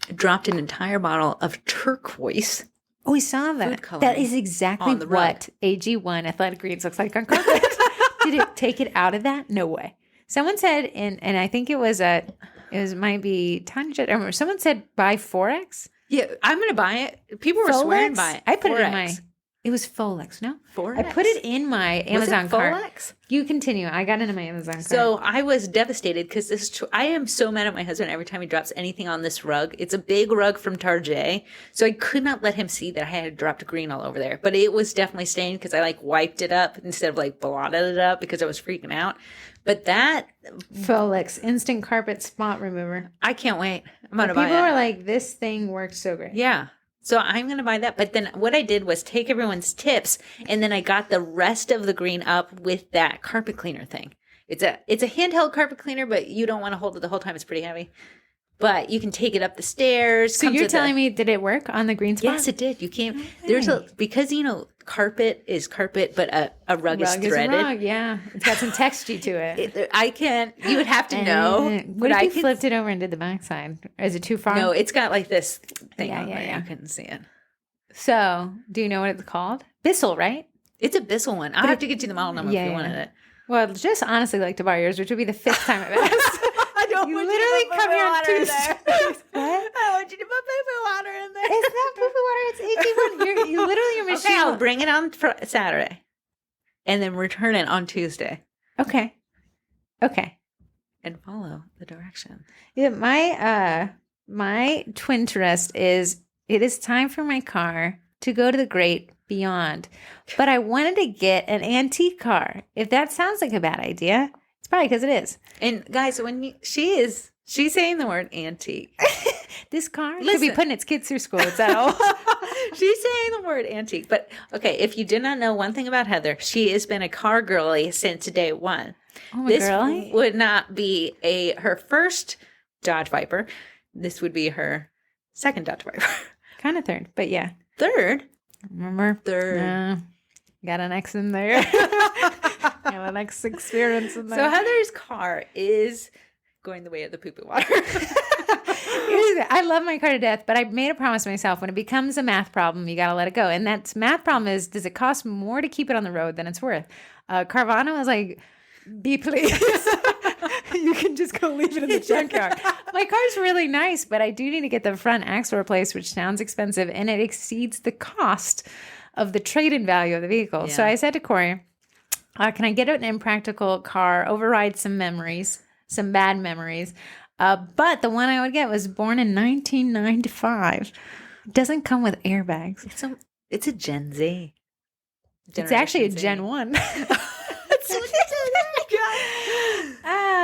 I dropped an entire bottle of turquoise. Oh, we saw that. That is exactly what AG1 Athletic Greens looks like on carpet. Did it take it out of that? No way. Someone said, and I think it might be Tanya. Or someone said buy Forex. Yeah, I'm going to buy it. People were swearing by it. I put it in my. It was Folex, no? Forex? I put it in my Amazon cart. Folex? You continue. I got into my Amazon cart. So I was devastated because I am so mad at my husband every time he drops anything on this rug. It's a big rug from Tarjay. So I could not let him see that I had dropped green all over there. But it was definitely stained because I wiped it up instead of blotted it up because I was freaking out. But that Folex instant carpet spot remover. I can't wait. I'm going to buy it. People are like, this thing works so great. Yeah. So I'm going to buy that. But then what I did was take everyone's tips, and then I got the rest of the green up with that carpet cleaner thing. It's a handheld carpet cleaner, but you don't want to hold it the whole time. It's pretty heavy. But you can take it up the stairs. So you're telling me, did it work on the green spot? Yes, it did. You can't. Because carpet is carpet, but a rug is threaded. Is a rug, yeah. It's got some texture to it. I can't. You would have to know. What if you flipped it over and did the backside? Is it too far? No, it's got this thing on there. Yeah. You couldn't see it. So, do you know what it's called? Bissell, right? It's a Bissell one. I'll have to get you the model number if you wanted it. Well, just honestly like to borrow yours, which would be the 5th time I've asked. I don't you want literally you to come here on Tuesday. What? I want you to put poo water in there. It's not poo water. It's AG1. You literally your machine. Okay, I'll bring it on Saturday, and then return it on Tuesday. Okay. And follow the direction. Yeah, my Twinterest is it is time for my car to go to the great beyond, but I wanted to get an antique car. If that sounds like a bad idea, it's probably because it is. And guys, she's saying the word antique. This car could be putting its kids through school. Is that all? She's saying the word antique. But okay, if you did not know one thing about Heather, she has been a car girly since day one. Oh, this girly? Would not be her first Dodge Viper. This would be her second Dodge Viper. Kind of third, but yeah. Third? Remember? Third. Got an X in there. Got an X experience in there. So Heather's car is going the way of the poo-poo water. I love my car to death, but I made a promise to myself when it becomes a math problem, you got to let it go. And that math problem is, does it cost more to keep it on the road than it's worth? Carvana was like, be please. You can just go leave it in the junkyard. My car's really nice, but I do need to get the front axle replaced, which sounds expensive, and it exceeds the cost of the trade-in value of the vehicle. Yeah. So I said to Corey, Can I get an impractical car, override some memories, some bad memories? But the one I would get was born in 1995. It doesn't come with airbags. It's a Gen Z. It's actually a Gen 1.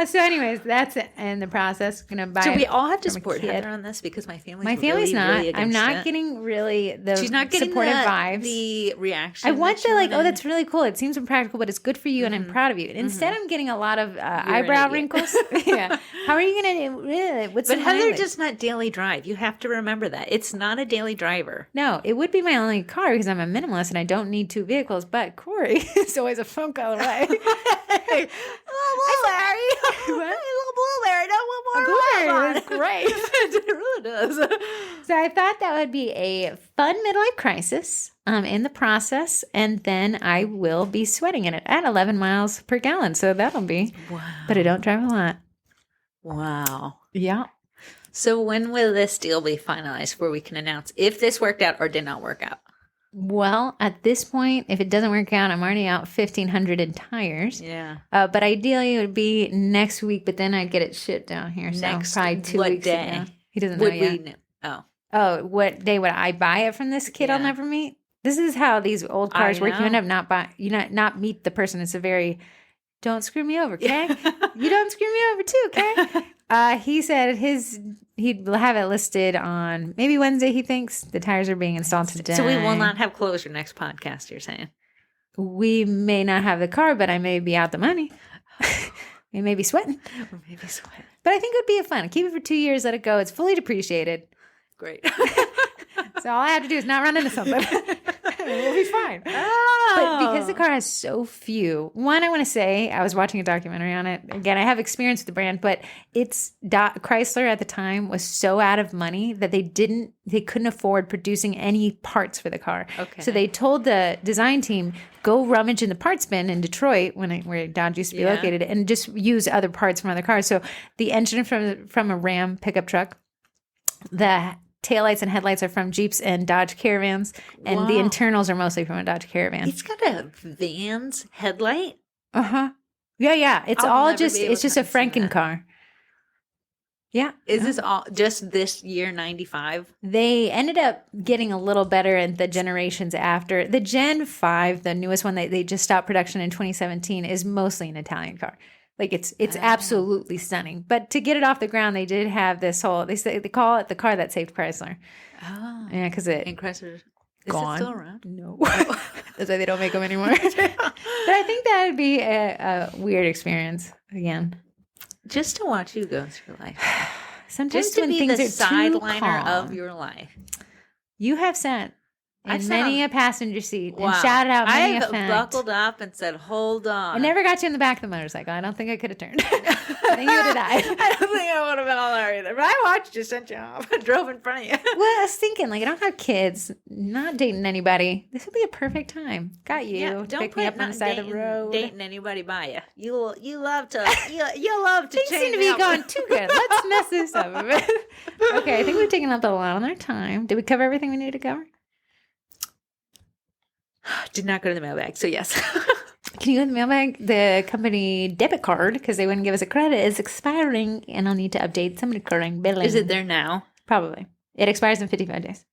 So anyways, that's it in the process. Gonna buy. So we all have to from a support kid. Heather on this because my family's family's not. really I'm against not it. getting really the She's not getting supportive vibes. the reaction. I want that the you like, oh, wanted. that's really cool. It seems impractical, but it's good for you, and I'm proud of you. Instead, I'm getting a lot of eyebrow idiot. wrinkles. Yeah. How are you gonna? What's But the Heather mileage? does not daily drive. You have to remember that it's not a daily driver. No, it would be my only car because I'm a minimalist and I don't need two vehicles. But Corey is always a phone call away. Hey, little Larry, little blue Larry, don't want more Blue love is great. it really does. So I thought that would be a fun midlife crisis in the process, and then I will be sweating in it at 11 miles per gallon. So that'll be. Wow. But I don't drive a lot. Wow. Yeah. So when will this deal be finalized where we can announce if this worked out or did not work out? Well, at this point, if it doesn't work out, I'm already out 1,500 in tires. Yeah. But ideally, it would be next week. But then I'd get it shipped down here. So Next probably 2 what weeks day? ago. He doesn't know Would yet. we know? Oh. Oh, what day would I buy it from this kid I'll Yeah. never meet? This is how these old cars I work. You know. end up not meet the person. It's a very, don't screw me over, okay? You don't screw me over too, okay? He said he'd have it listed on maybe Wednesday. He thinks the tires are being installed today. So we will not have closure next podcast, you're saying? We may not have the car, but I may be out the money. We may be sweating, Or maybe sweat. but I think it would be fun. Keep it for 2 years, let it go. It's fully depreciated. Great. So all I have to do is not run into something. We'll be fine. Oh. But because the car has so few, one, I want to say, I was watching a documentary on it. Again, I have experience with the brand, but Chrysler at the time was so out of money that they couldn't afford producing any parts for the car. Okay. So they told the design team, go rummage in the parts bin in Detroit, where Dodge used to be Yeah. located, and just use other parts from other cars. So the engine from a Ram pickup truck, the taillights and headlights are from Jeeps and Dodge Caravans, and the Wow. internals are mostly from a Dodge Caravan. It's got a Vans headlight. Uh-huh. Yeah. It's I'll all never just be able it's just to a see that. Franken car. Yeah. Is this all just this year 95? They ended up getting a little better in the generations after. The Gen 5, the newest one that they just stopped production in 2017, is mostly an Italian car. Like it's absolutely stunning. But to get it off the ground, they did have this whole they call it the car that saved Chrysler. Oh. Yeah, because it And Chrysler is gone. it still around? No. That's why they don't make them anymore. But I think that would be a weird experience again. Just to watch you go through life. Sometimes Just to when be things the are too sideliner calm, of your life. you have sat in I've sat many on- a passenger seat Wow. and shouted out many I a have fact. buckled up and said, hold on. I never got you in the back of the motorcycle. I don't think I could have turned. I think you would have died. I don't think I would have been on there either. But I watched you, sent you off. I drove in front of you. Well, I was thinking, like, I don't have kids, not dating anybody. This would be a perfect time. Got you to pick me up on the side of the road. Dating anybody by you. You love to you love to Things change seem to be up. going too good. Let's mess this up a bit. Okay, I think we've taken up a lot on our time. Did we cover everything we needed to cover? Did not go to the mailbag, so yes. Can you go to the mailbag? The company debit card, because they wouldn't give us a credit, is expiring, and I'll need to update some recurring billing. Is it there now? Probably. It expires in 55 days.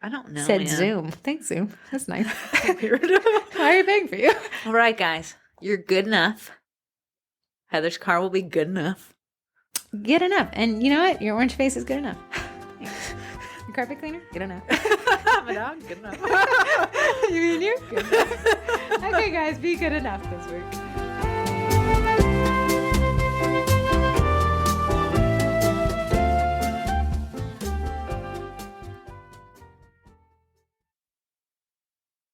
I don't know. Said man. Zoom. Thanks, Zoom. That's nice. Why are you paying for you? All right, guys. You're good enough. Heather's car will be good enough. Good enough. And you know what? Your orange face is good enough. Your carpet cleaner? Good enough. I'm a dog. Good enough. You mean you? Good enough. Okay, guys, be good enough this week.